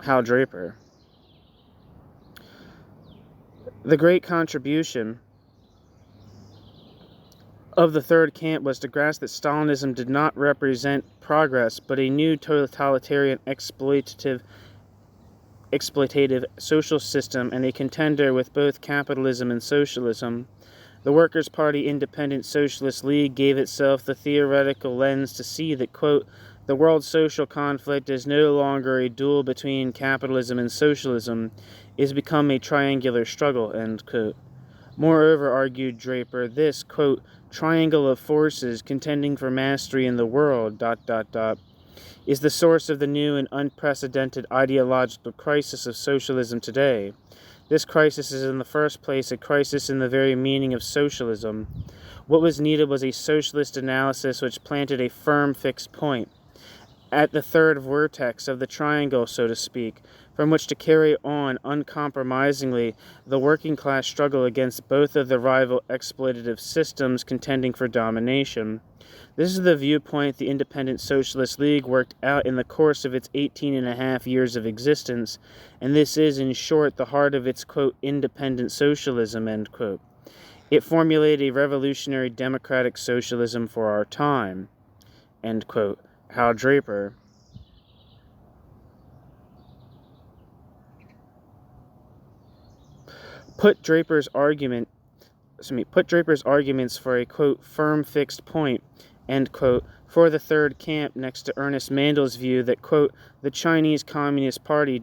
Hal Draper. The great contribution of the third camp was to grasp that Stalinism did not represent progress, but a new totalitarian exploitative social system and a contender with both capitalism and socialism. The Workers' Party Independent Socialist League gave itself the theoretical lens to see that, quote, the world social conflict is no longer a duel between capitalism and socialism, it has become a triangular struggle, end quote. Moreover, argued Draper, this, quote, triangle of forces contending for mastery in the world, ... is the source of the new and unprecedented ideological crisis of socialism today. This crisis is in the first place a crisis in the very meaning of socialism. What was needed was a socialist analysis which planted a firm fixed point, at the third vertex of the triangle, so to speak, from which to carry on uncompromisingly the working class struggle against both of the rival exploitative systems contending for domination. This is the viewpoint the Independent Socialist League worked out in the course of its 18.5 years of existence, and this is, in short, the heart of its, quote, independent socialism, end quote. It formulated a revolutionary democratic socialism for our time, end quote. Hal Draper. Put Draper's arguments for a, quote, firm fixed point, end quote, for the third camp next to Ernest Mandel's view that, quote, the Chinese Communist Party, ...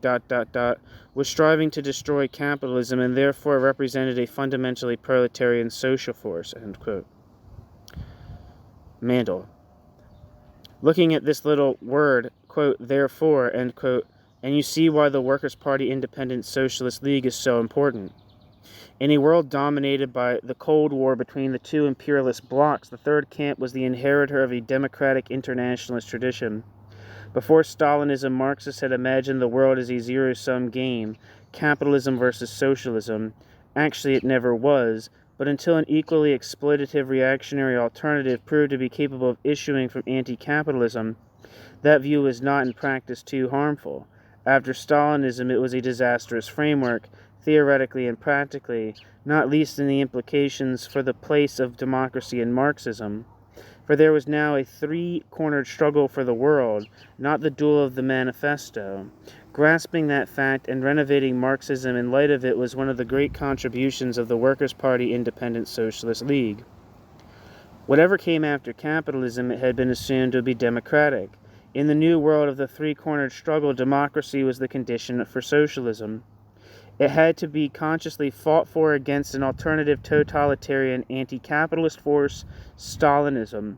was striving to destroy capitalism and therefore represented a fundamentally proletarian social force, end quote. Mandel. Looking at this little word, quote, therefore, end quote, and you see why the Workers' Party Independent Socialist League is so important. In a world dominated by the Cold War between the two imperialist blocs, the third camp was the inheritor of a democratic internationalist tradition. Before Stalinism, Marxists had imagined the world as a zero-sum game, capitalism versus socialism. Actually, it never was, but until an equally exploitative reactionary alternative proved to be capable of issuing from anti-capitalism, that view was not in practice too harmful. After Stalinism, it was a disastrous framework, theoretically and practically, not least in the implications for the place of democracy in Marxism. For there was now a three-cornered struggle for the world, not the duel of the manifesto. Grasping that fact and renovating Marxism in light of it was one of the great contributions of the Workers' Party Independent Socialist League. Whatever came after capitalism, it had been assumed to be democratic. In the new world of the three-cornered struggle, democracy was the condition for socialism. It had to be consciously fought for against an alternative totalitarian anti-capitalist force, Stalinism.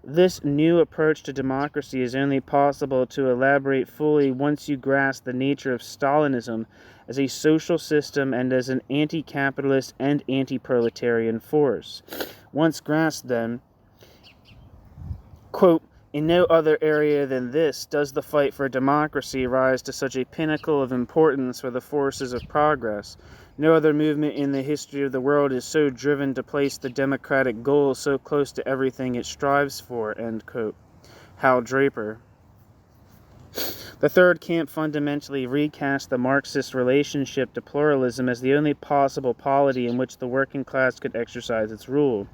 This new approach to democracy is only possible to elaborate fully once you grasp the nature of Stalinism as a social system and as an anti-capitalist and anti-proletarian force. Once grasped, then, quote, in no other area than this does the fight for democracy rise to such a pinnacle of importance for the forces of progress. No other movement in the history of the world is so driven to place the democratic goal so close to everything it strives for, end quote. Hal Draper. The third camp fundamentally recast the Marxist relationship to pluralism as the only possible polity in which the working class could exercise its rule.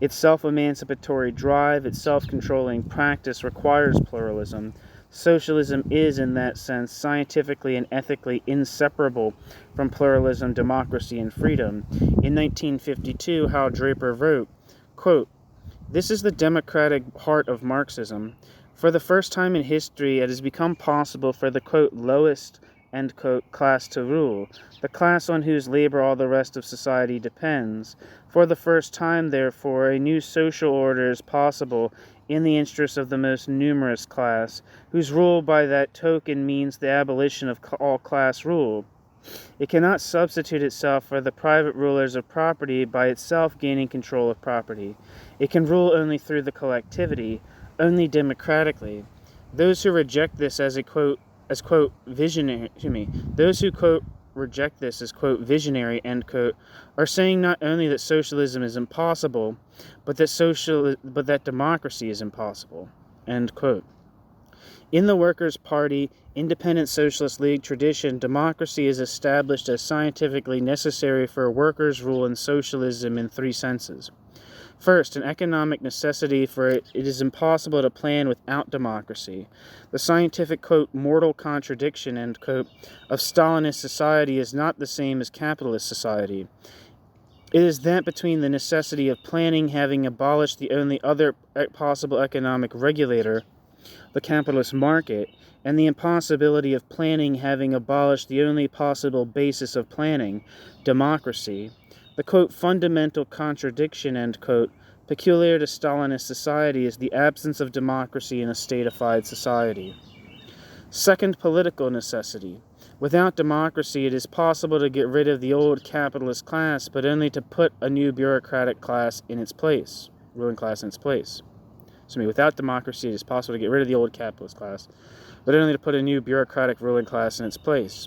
Its self-emancipatory drive, its self-controlling practice requires pluralism. Socialism is, in that sense, scientifically and ethically inseparable from pluralism, democracy, and freedom. In 1952, Hal Draper wrote, quote, this is the democratic heart of Marxism. For the first time in history, it has become possible for the, quote, lowest, end quote, class to rule, the class on whose labor all the rest of society depends. For the first time, therefore, a new social order is possible in the interest of the most numerous class, whose rule by that token means the abolition of all class rule. It cannot substitute itself for the private rulers of property by itself gaining control of property. It can rule only through the collectivity, only democratically. Those who reject this as visionary, those who, quote, reject this as, quote, visionary, end quote, are saying not only that socialism is impossible, but that democracy is impossible, end quote. In the Workers' Party Independent Socialist League tradition, democracy is established as scientifically necessary for workers' rule in socialism in three senses. First, an economic necessity, for it is impossible to plan without democracy. The scientific, quote, mortal contradiction, end quote, of Stalinist society is not the same as capitalist society. It is that between the necessity of planning having abolished the only other possible economic regulator, the capitalist market, and the impossibility of planning having abolished the only possible basis of planning, democracy. The, quote, fundamental contradiction, end quote, peculiar to Stalinist society is the absence of democracy in a statified society. Second, political necessity. Without democracy, it is possible to get rid of the old capitalist class, but only to put a new bureaucratic class in its place, ruling class in its place. Without democracy, it is possible to get rid of the old capitalist class, but only to put a new bureaucratic ruling class in its place.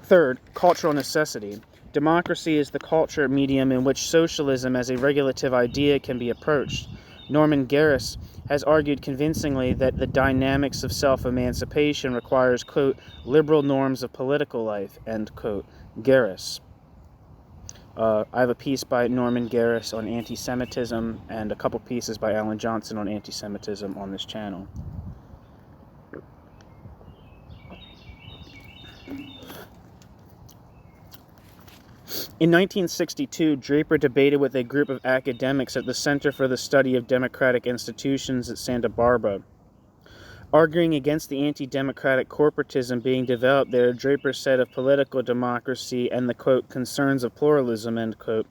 Third, cultural necessity. Democracy is the culture medium in which socialism as a regulative idea can be approached. Norman Garris has argued convincingly that the dynamics of self-emancipation requires, quote, liberal norms of political life, end quote. Garris. I have a piece by Norman Garris on anti-Semitism and a couple pieces by Alan Johnson on anti-Semitism on this channel. In 1962, Draper debated with a group of academics at the Center for the Study of Democratic Institutions at Santa Barbara. Arguing against the anti-democratic corporatism being developed there, Draper said of political democracy and the, quote, concerns of pluralism, end quote,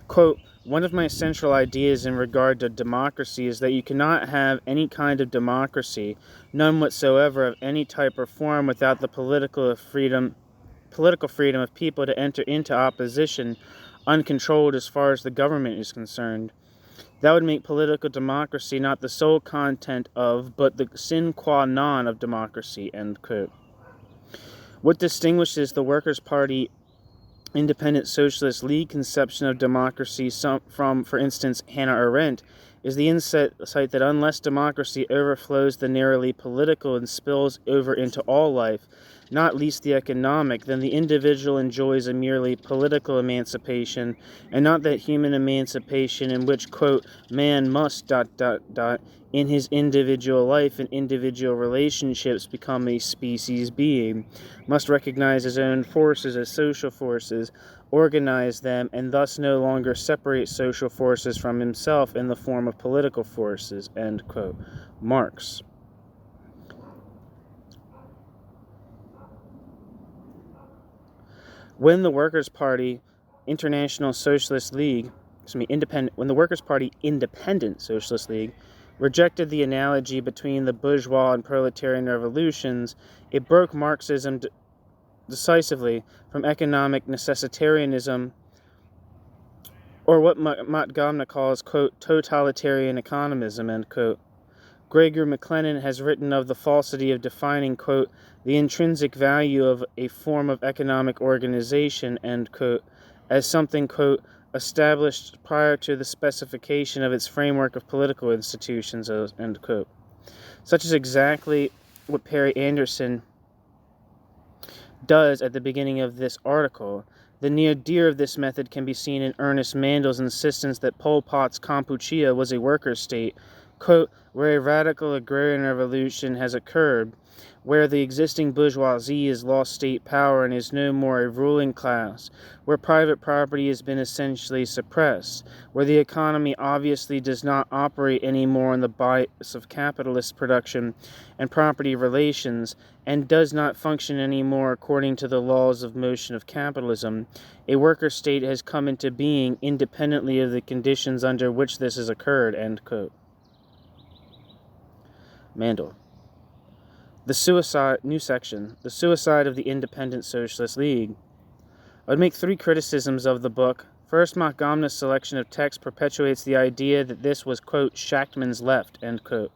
quote, one of my central ideas in regard to democracy is that you cannot have any kind of democracy, none whatsoever of any type or form, without the political freedom of people to enter into opposition uncontrolled as far as the government is concerned. That would make political democracy not the sole content of, but the sine qua non of democracy, end quote. What distinguishes the Workers' Party Independent Socialist League conception of democracy from, for instance, Hannah Arendt, is the insight that unless democracy overflows the narrowly political and spills over into all life, not least the economic, then the individual enjoys a merely political emancipation, and not that human emancipation in which, quote, man must, in his individual life and individual relationships become a species being, must recognize his own forces as social forces, organize them, and thus no longer separate social forces from himself in the form of political forces, end quote. Marx. When the Workers' Party Independent Socialist League rejected the analogy between the bourgeois and proletarian revolutions, it broke Marxism decisively from economic necessitarianism, or what Matgamna calls, quote, totalitarian economism, end quote. Gregor McLennan has written of the falsity of defining, quote, the intrinsic value of a form of economic organization, end quote, as something, quote, established prior to the specification of its framework of political institutions, end quote. Such is exactly what Perry Anderson does at the beginning of this article. The nadir of this method can be seen in Ernest Mandel's insistence that Pol Pot's Kampuchea was a worker state, quote, where a radical agrarian revolution has occurred, where the existing bourgeoisie has lost state power and is no more a ruling class, where private property has been essentially suppressed, where the economy obviously does not operate anymore on the bias of capitalist production and property relations, and does not function anymore according to the laws of motion of capitalism, a worker state has come into being independently of the conditions under which this has occurred, end quote. Mandel. The suicide of the Independent Socialist League. I would make three criticisms of the book. First, Matgamna's selection of text perpetuates the idea that this was, quote, Shachtman's left, end quote.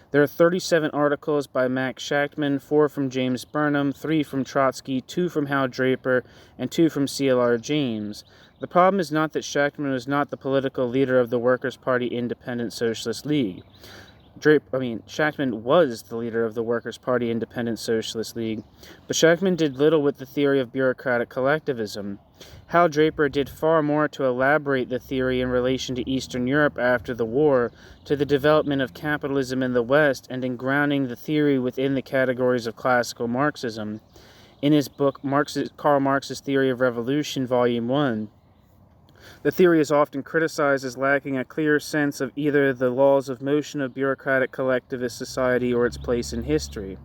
There are 37 articles by Max Shachtman, 4 from James Burnham, 3 from Trotsky, 2 from Hal Draper, and 2 from C.L.R. James. The problem is not that Shachtman was not the political leader of the Workers' Party Independent Socialist League. Shachtman was the leader of the Workers' Party Independent Socialist League, but Shachtman did little with the theory of bureaucratic collectivism. Hal Draper did far more to elaborate the theory in relation to Eastern Europe after the war, to the development of capitalism in the West, and in grounding the theory within the categories of classical Marxism. In his book Karl Marx's Theory of Revolution, Volume 1, the theory is often criticized as lacking a clear sense of either the laws of motion of bureaucratic collectivist society or its place in history.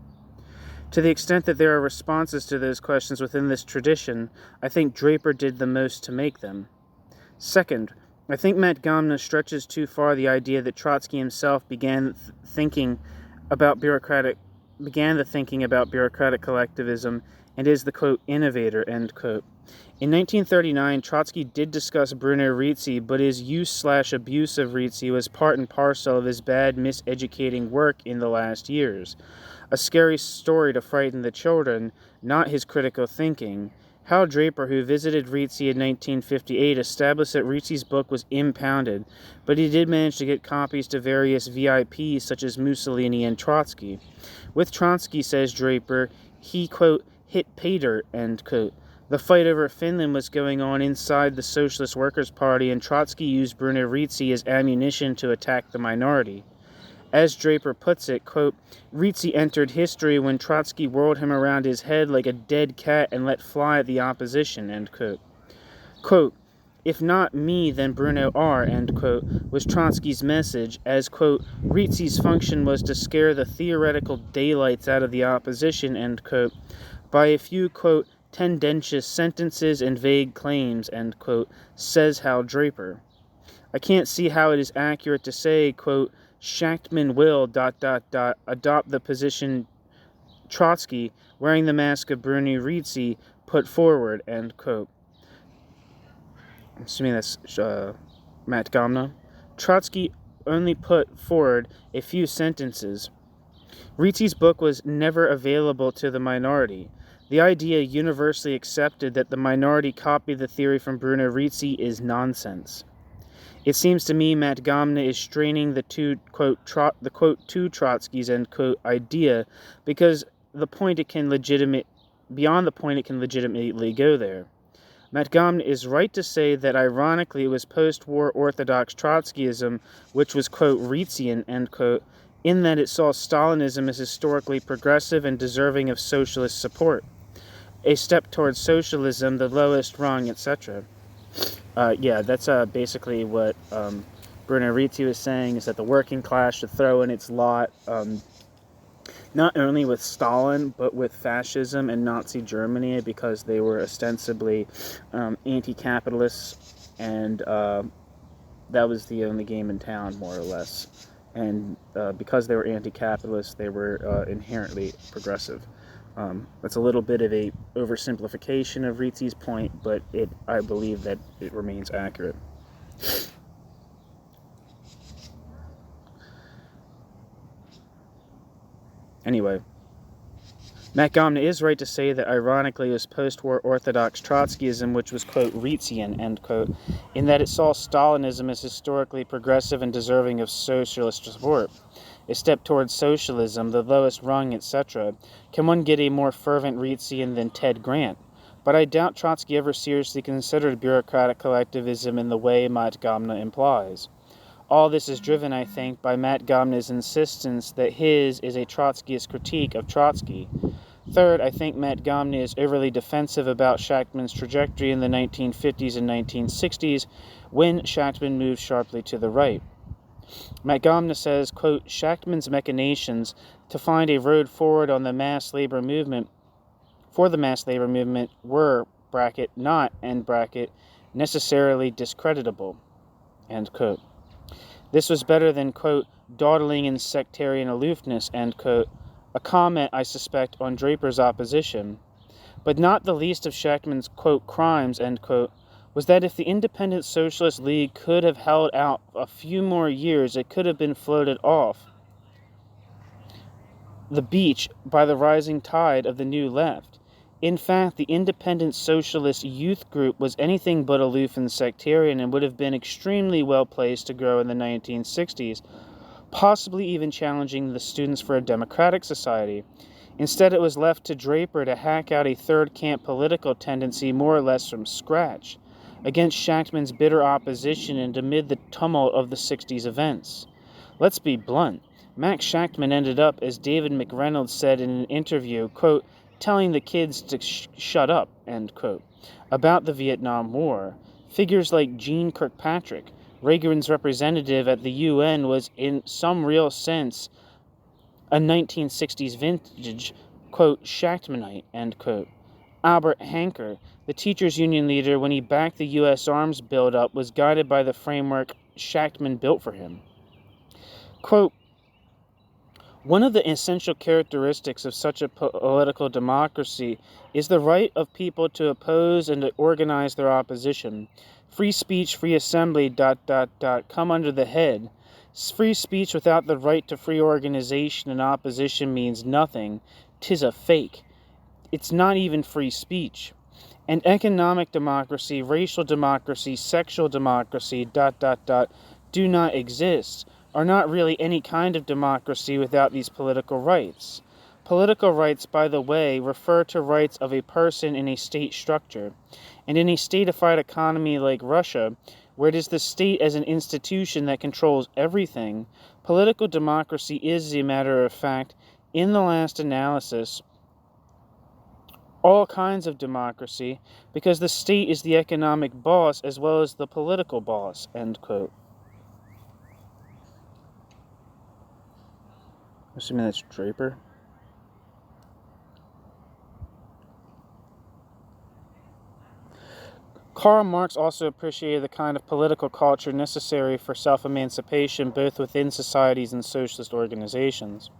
To the extent that there are responses to those questions within this tradition, I think Draper did the most to make them. Second, I think Matgamna stretches too far the idea that Trotsky himself began the thinking about bureaucratic collectivism and is the, quote, innovator, end quote. In 1939, Trotsky did discuss Bruno Rizzi, but his use/abuse of Rizzi was part and parcel of his bad, miseducating work in the last years. A scary story to frighten the children, not his critical thinking. Hal Draper, who visited Rizzi in 1958, established that Rizzi's book was impounded, but he did manage to get copies to various VIPs such as Mussolini and Trotsky. With Trotsky, says Draper, he, quote, hit pay dirt, end quote. The fight over Finland was going on inside the Socialist Workers' Party, and Trotsky used Bruno Rizzi as ammunition to attack the minority. As Draper puts it, quote, Rizzi entered history when Trotsky whirled him around his head like a dead cat and let fly at the opposition, end quote. Quote, if not me, then Bruno R., end quote, was Trotsky's message, as, quote, Rizzi's function was to scare the theoretical daylights out of the opposition, end quote, by a few, quote, tendentious sentences and vague claims, end quote, says Hal Draper. I can't see how it is accurate to say, quote, Shachtman will, adopt the position Trotsky, wearing the mask of Bruno Rizzi, put forward, end quote. Assuming that's Matgamna. Trotsky only put forward a few sentences. Rizzi's book was never available to the minority. The idea universally accepted that the minority copied the theory from Bruno Rizzi is nonsense. It seems to me Matgamna is straining the two, quote, two Trotskys, end quote, idea because beyond the point it can legitimately go there. Matgamna is right to say that ironically it was post-war orthodox Trotskyism which was, quote, Rizzian, end quote, in that it saw Stalinism as historically progressive and deserving of socialist support. A step towards socialism, the lowest rung, etc. That's basically what Bruno Rizzi was saying, is that the working class should throw in its lot, not only with Stalin, but with fascism and Nazi Germany, because they were ostensibly anti-capitalists, and that was the only game in town, more or less. And because they were anti-capitalist, they were inherently progressive. That's a little bit of a oversimplification of Rizzi's point, but I believe that it remains accurate. Anyway, Matgamna is right to say that ironically it was post-war orthodox Trotskyism which was, quote, Rizzian, end quote, in that it saw Stalinism as historically progressive and deserving of socialist support. A step towards socialism, the lowest rung, etc. Can one get a more fervent Rizzian than Ted Grant? But I doubt Trotsky ever seriously considered bureaucratic collectivism in the way Matgamna implies. All this is driven, I think, by Matgamna's insistence that his is a Trotskyist critique of Trotsky. Third, I think Matgamna is overly defensive about Shachtman's trajectory in the 1950s and 1960s, when Shachtman moved sharply to the right. Matgamna says, quote, Shachtman's machinations to find a road forward on the mass labor movement were, bracket, not, end bracket, necessarily discreditable, end quote. This was better than, quote, dawdling in sectarian aloofness, end quote, a comment, I suspect, on Draper's opposition. But not the least of Shachtman's, quote, crimes, end quote, was that if the Independent Socialist League could have held out a few more years, it could have been floated off the beach by the rising tide of the New Left. In fact, the Independent Socialist Youth Group was anything but aloof and sectarian and would have been extremely well placed to grow in the 1960s, possibly even challenging the students for a democratic society. Instead, it was left to Draper to hack out a third camp political tendency more or less from scratch, against Shachtman's bitter opposition and amid the tumult of the 60s events. Let's be blunt. Max Shachtman ended up, as David McReynolds said in an interview, quote, telling the kids to shut up, end quote, about the Vietnam War. Figures like Jeane Kirkpatrick, Reagan's representative at the UN, was in some real sense a 1960s vintage, quote, Shachtmanite, end quote. Albert Hanker, the teachers' union leader when he backed the U.S. arms buildup, was guided by the framework Shachtman built for him. Quote, one of the essential characteristics of such a political democracy is the right of people to oppose and to organize their opposition. Free speech, free assembly, come under the head. Free speech without the right to free organization and opposition means nothing. 'Tis a fake. It's not even free speech. And economic democracy, racial democracy, sexual democracy, do not exist, are not really any kind of democracy without these political rights. Political rights, by the way, refer to rights of a person in a state structure. And in a statified economy like Russia, where it is the state as an institution that controls everything, political democracy is, as a matter of fact, in the last analysis, all kinds of democracy, because the state is the economic boss as well as the political boss, end quote. Assuming that's Draper. Karl Marx also appreciated the kind of political culture necessary for self-emancipation both within societies and socialist organizations.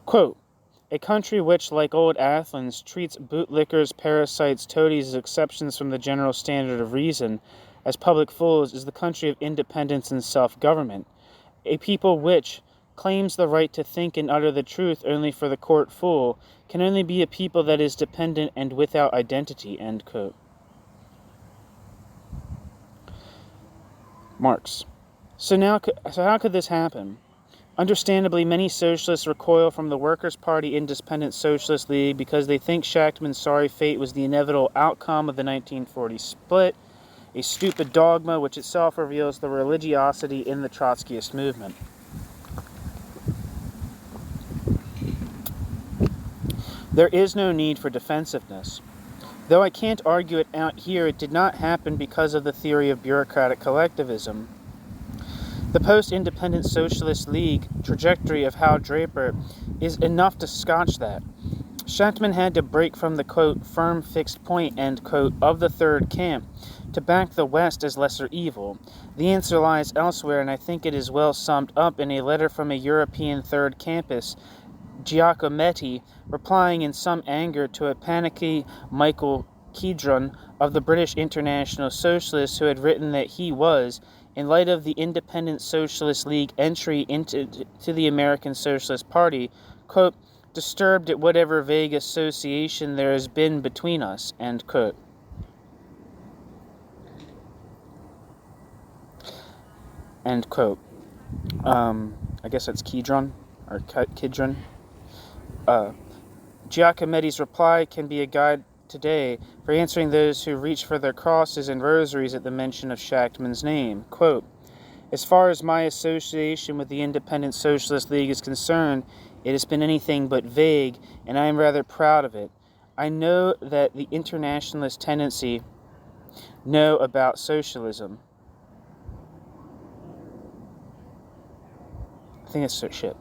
Quote, a country which, like old Athens, treats bootlickers, parasites, toadies as exceptions from the general standard of reason, as public fools, is the country of independence and self-government. A people which claims the right to think and utter the truth only for the court fool can only be a people that is dependent and without identity, end quote. Marx. So how could this happen? Understandably, many socialists recoil from the Workers' Party Independent Socialist League because they think Shachtman's sorry fate was the inevitable outcome of the 1940 split, a stupid dogma which itself reveals the religiosity in the Trotskyist movement. There is no need for defensiveness. Though I can't argue it out here, it did not happen because of the theory of bureaucratic collectivism. The post-independent Socialist League trajectory of Hal Draper is enough to scotch that. Shachtman had to break from the, quote, firm fixed point, end quote, of the third camp to back the West as lesser evil. The answer lies elsewhere, and I think it is well summed up in a letter from a European third campus, Giacometti, replying in some anger to a panicky Michael Kedron of the British International Socialists, who had written that he was, in light of the Independent Socialist League entry into the American Socialist Party, quote, disturbed at whatever vague association there has been between us, end quote. End quote. I guess that's Kedron, or Kidron. Giacometti's reply can be a guide today for answering those who reach for their crosses and rosaries at the mention of Shachtman's name. Quote, as far as my association with the Independent Socialist League is concerned, it has been anything but vague, and I am rather proud of it. I know that the internationalist tendency know about socialism. I think it's shit.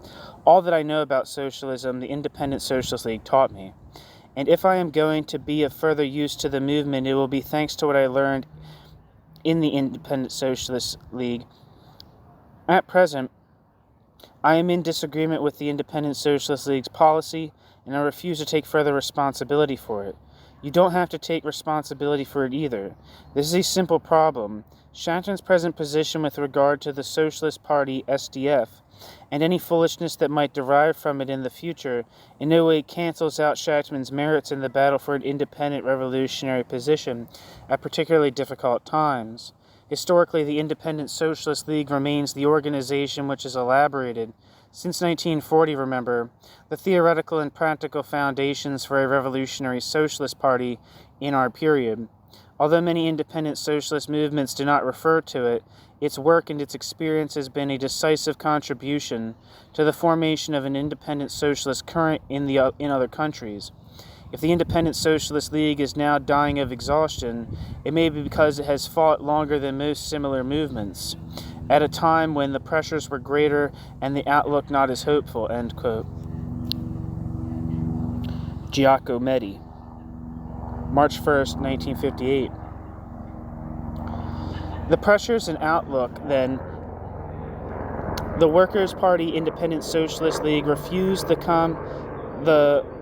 All that I know about socialism, the Independent Socialist League taught me. And if I am going to be of further use to the movement, it will be thanks to what I learned in the Independent Socialist League. At present, I am in disagreement with the Independent Socialist League's policy, and I refuse to take further responsibility for it. You don't have to take responsibility for it either. This is a simple problem. Shachtman's present position with regard to the Socialist Party, SDF, and any foolishness that might derive from it in the future in no way cancels out Shachtman's merits in the battle for an independent revolutionary position at particularly difficult times. Historically, the Independent Socialist League remains the organization which has elaborated, since 1940, remember, the theoretical and practical foundations for a revolutionary socialist party in our period. Although many independent socialist movements do not refer to it, its work and its experience has been a decisive contribution to the formation of an independent socialist current in other countries. If the Independent Socialist League is now dying of exhaustion, it may be because it has fought longer than most similar movements, at a time when the pressures were greater and the outlook not as hopeful, end quote. Giacometti, March 1st, 1958. The pressures and outlook, then. The Workers' Party Independent Socialist League refused the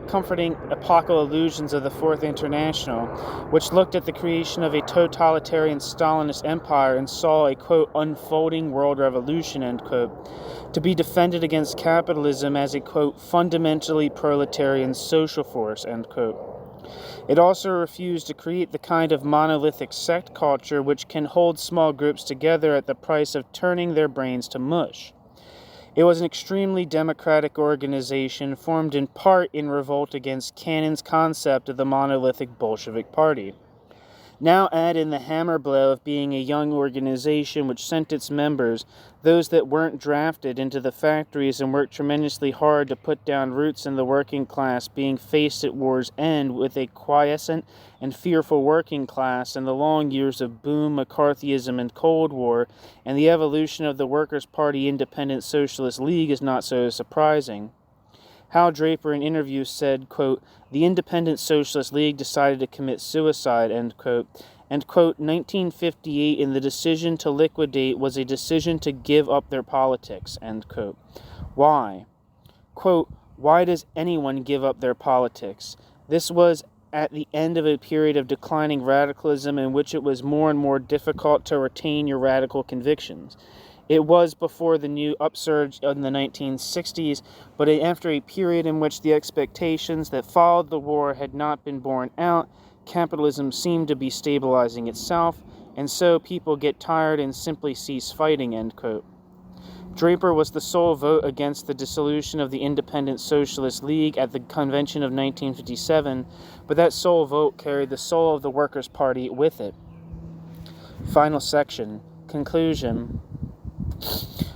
comforting epochal illusions of the Fourth International, which looked at the creation of a totalitarian Stalinist empire and saw a, quote, unfolding world revolution, end quote, to be defended against capitalism as a, quote, fundamentally proletarian social force, end quote. It also refused to create the kind of monolithic sect culture which can hold small groups together at the price of turning their brains to mush. It was an extremely democratic organization formed in part in revolt against Cannon's concept of the monolithic Bolshevik Party. Now add in the hammer blow of being a young organization which sent its members, those that weren't drafted, into the factories and worked tremendously hard to put down roots in the working class, being faced at war's end with a quiescent and fearful working class, and the long years of boom, McCarthyism, and Cold War, and the evolution of the Workers' Party Independent Socialist League is not so surprising. Hal Draper in interviews said, quote, the Independent Socialist League decided to commit suicide, end quote, and, quote, 1958 in the decision to liquidate was a decision to give up their politics, end quote. Why? Quote, why does anyone give up their politics? This was at the end of a period of declining radicalism in which it was more and more difficult to retain your radical convictions. It was before the new upsurge in the 1960s, but after a period in which the expectations that followed the war had not been borne out, capitalism seemed to be stabilizing itself, and so people get tired and simply cease fighting, end quote. Draper was the sole vote against the dissolution of the Independent Socialist League at the convention of 1957, but that sole vote carried the soul of the Workers' Party with it. Final section. Conclusion.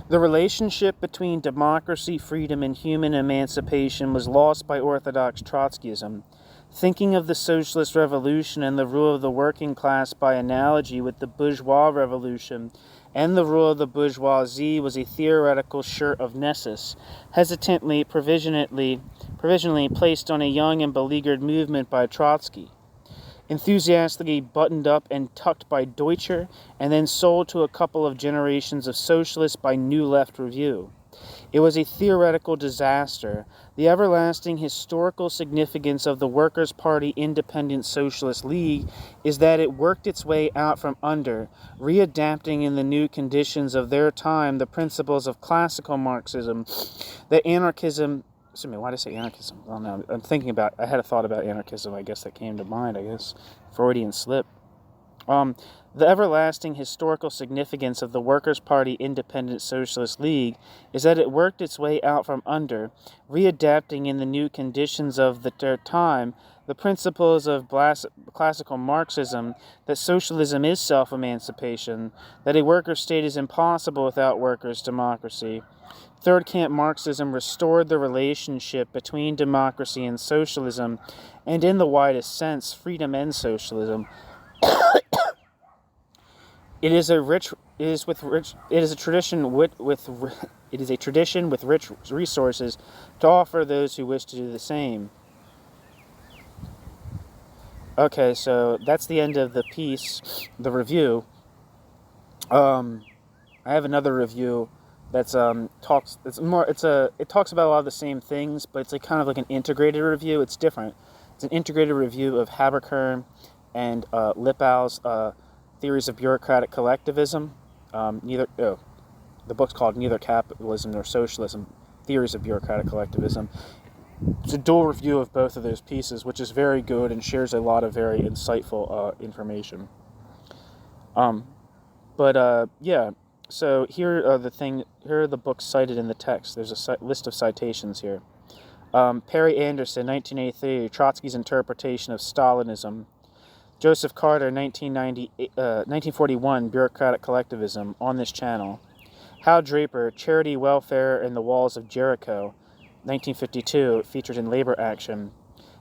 The relationship between democracy, freedom, and human emancipation was lost by orthodox Trotskyism. Thinking of the socialist revolution and the rule of the working class by analogy with the bourgeois revolution and the rule of the bourgeoisie was a theoretical shirt of Nessus, hesitantly, provisionally placed on a young and beleaguered movement by Trotsky. Enthusiastically buttoned up and tucked by Deutscher, and then sold to a couple of generations of socialists by New Left Review. It was a theoretical disaster. The everlasting historical significance of the Workers' Party Independent Socialist League is that it worked its way out from under, readapting in the new conditions of their time the principles of classical Marxism, that anarchism. Why did I say anarchism? Well, no, I had a thought about anarchism, I guess, that came to mind, Freudian slip. The everlasting historical significance of the Workers' Party Independent Socialist League is that it worked its way out from under, readapting in the new conditions of their time the principles of classical Marxism, that socialism is self-emancipation, that a worker state is impossible without workers' democracy. Third camp Marxism restored the relationship between democracy and socialism, and in the widest sense, freedom and socialism. It is a tradition with rich resources to offer those who wish to do the same. Okay, so that's the end of the piece, the review. I have another review that's talks about a lot of the same things, but it's kind of like an integrated review. It's different. It's an integrated review of Haberkern and Lippau's theories of bureaucratic collectivism. The book's called Neither Capitalism Nor Socialism: Theories of Bureaucratic Collectivism. It's a dual review of both of those pieces, which is very good and shares a lot of very insightful information. But yeah, so here are the books cited in the text. There's a list of citations here. Perry Anderson, 1983, Trotsky's Interpretation of Stalinism. Joseph Carter, 1941, Bureaucratic Collectivism, on this channel. Hal Draper, Charity, Welfare, and the Walls of Jericho, 1952, featured in Labor Action.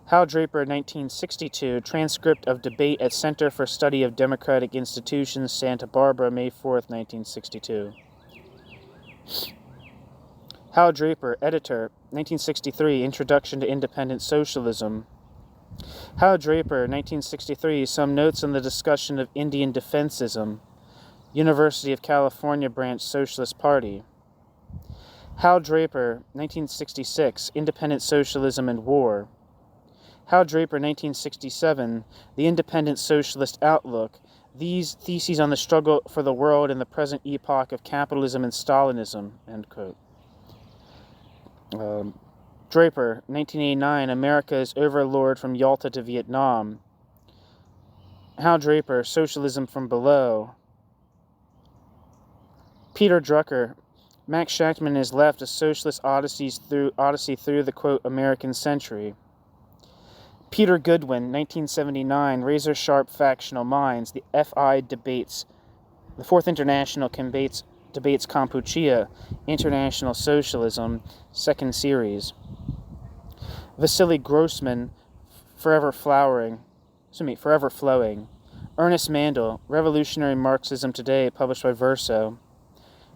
Hal Draper, 1962, transcript of debate at Center for Study of Democratic Institutions, Santa Barbara, May 4th, 1962. Hal Draper, editor, 1963, Introduction to Independent Socialism. Hal Draper, 1963, Some Notes on the Discussion of Indian Defensism, University of California Branch Socialist Party. Hal Draper, 1966, Independent Socialism and War. Hal Draper, 1967, The Independent Socialist Outlook, These Theses on the Struggle for the World in the Present Epoch of Capitalism and Stalinism, end quote. Draper, 1989, America is Overlord from Yalta to Vietnam. Hal Draper, Socialism from Below. Peter Drucker, Max Shachtman and His Left, A Socialist Odyssey through the, quote, American Century. Peter Goodwin, 1979, Razor-Sharp Factional Minds, The FI Debates, The Fourth International Debates Kampuchea, International Socialism, Second Series. Vasily Grossman, Forever Flowing. Ernest Mandel, Revolutionary Marxism Today, published by Verso.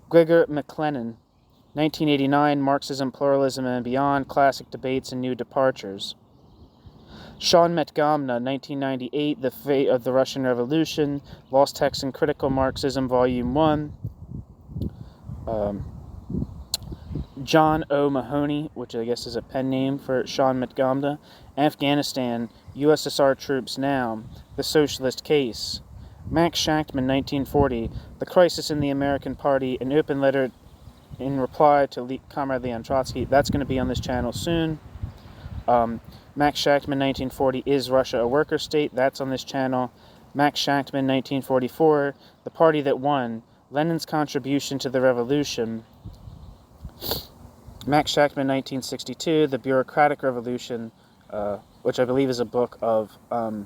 Gregor McLennan, 1989, Marxism, Pluralism, and Beyond, Classic Debates and New Departures. Sean Matgamna, 1998, The Fate of the Russian Revolution, Lost Texts and Critical Marxism, Volume 1. John O. Mahoney, which I guess is a pen name for Sean Matgamna, Afghanistan, USSR Troops Now, The Socialist Case. Max Shachtman, 1940, The Crisis in the American Party, An Open Letter in Reply to Comrade Leon Trotsky. That's going to be on this channel soon. Max Shachtman, 1940, Is Russia a Worker State? That's on this channel. Max Shachtman, 1944, The Party That Won, Lenin's Contribution to the Revolution. Max Shachtman, 1962, The Bureaucratic Revolution, which I believe is a book of a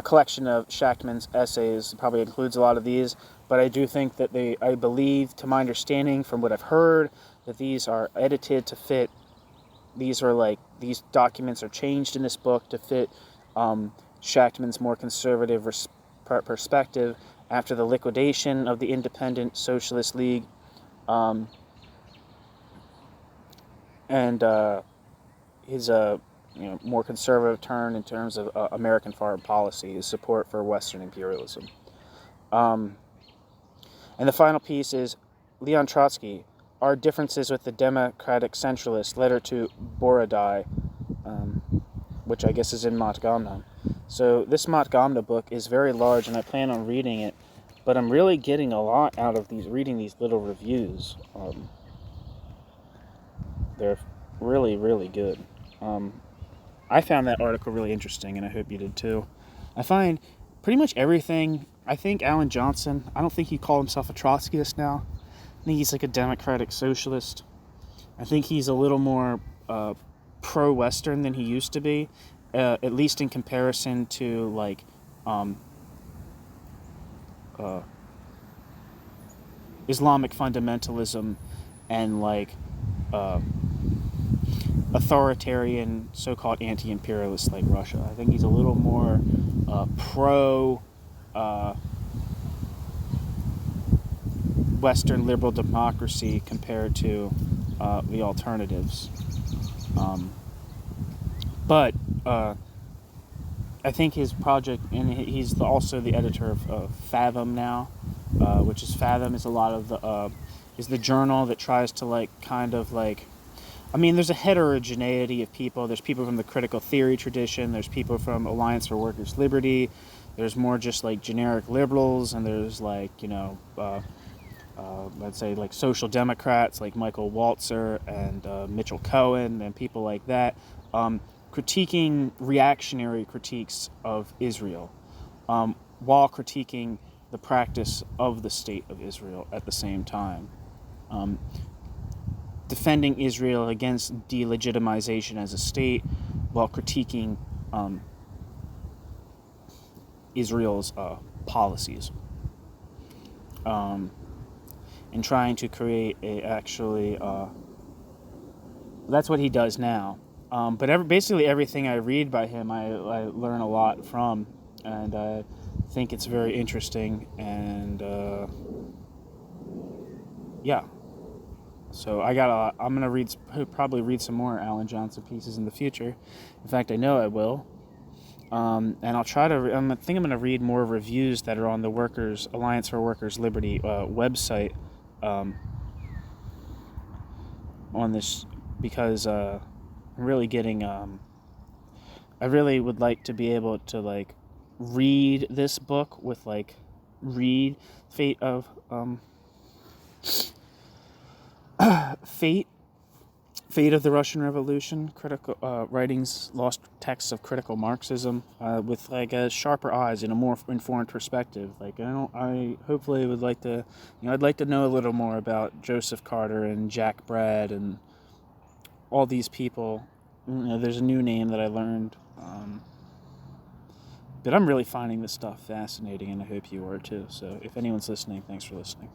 collection of Shachtman's essays. It probably includes a lot of these, but I do think that I believe, to my understanding, from what I've heard, that these are edited to fit. These documents are changed in this book to fit Shachtman's more conservative perspective after the liquidation of the Independent Socialist League, and his more conservative turn in terms of American foreign policy, his support for Western imperialism. And the final piece is Leon Trotsky, Our Differences with the Democratic Centralists, Letter to Borodai, which I guess is in Matgamna. So this Matgamna book is very large, and I plan on reading it, but I'm really getting a lot out of reading these little reviews. They're really, really good. I found that article really interesting, and I hope you did too. I find pretty much everything. I think Alan Johnson, I don't think he called himself a Trotskyist now. I think he's like a democratic socialist. I think he's a little more pro-Western than he used to be, at least in comparison to Islamic fundamentalism and authoritarian so-called anti-imperialist like Russia. I think he's a little more pro Western liberal democracy compared to the alternatives. But I think his project, and he's also the editor of Fathom now, which is Fathom is a lot of the is the journal that tries to there's a heterogeneity of people. There's people from the critical theory tradition. There's people from Alliance for Workers' Liberty. There's more just generic liberals, and there's let's say social democrats like Michael Walzer and Mitchell Cohen and people like that, critiquing reactionary critiques of Israel, while critiquing the practice of the state of Israel at the same time. Defending Israel against delegitimization as a state while critiquing Israel's policies. And trying to create that's what he does now. But basically everything I read by him, I learn a lot from, and I think it's very interesting, and yeah. So I'm gonna probably read some more Alan Johnson pieces in the future. In fact, I know I will. And I'll try to. I'm gonna read more reviews that are on the Alliance for Workers' Liberty website on this, because I'm really getting. I really would like to be able to read this book with read Fate of Fate of the Russian Revolution, critical writings, lost texts of critical Marxism, with a sharper eyes and a more informed perspective. I hopefully would like to, I'd like to know a little more about Joseph Carter and Jack Brad and all these people. There's a new name that I learned, but I'm really finding this stuff fascinating, and I hope you are too. So if anyone's listening, thanks for listening.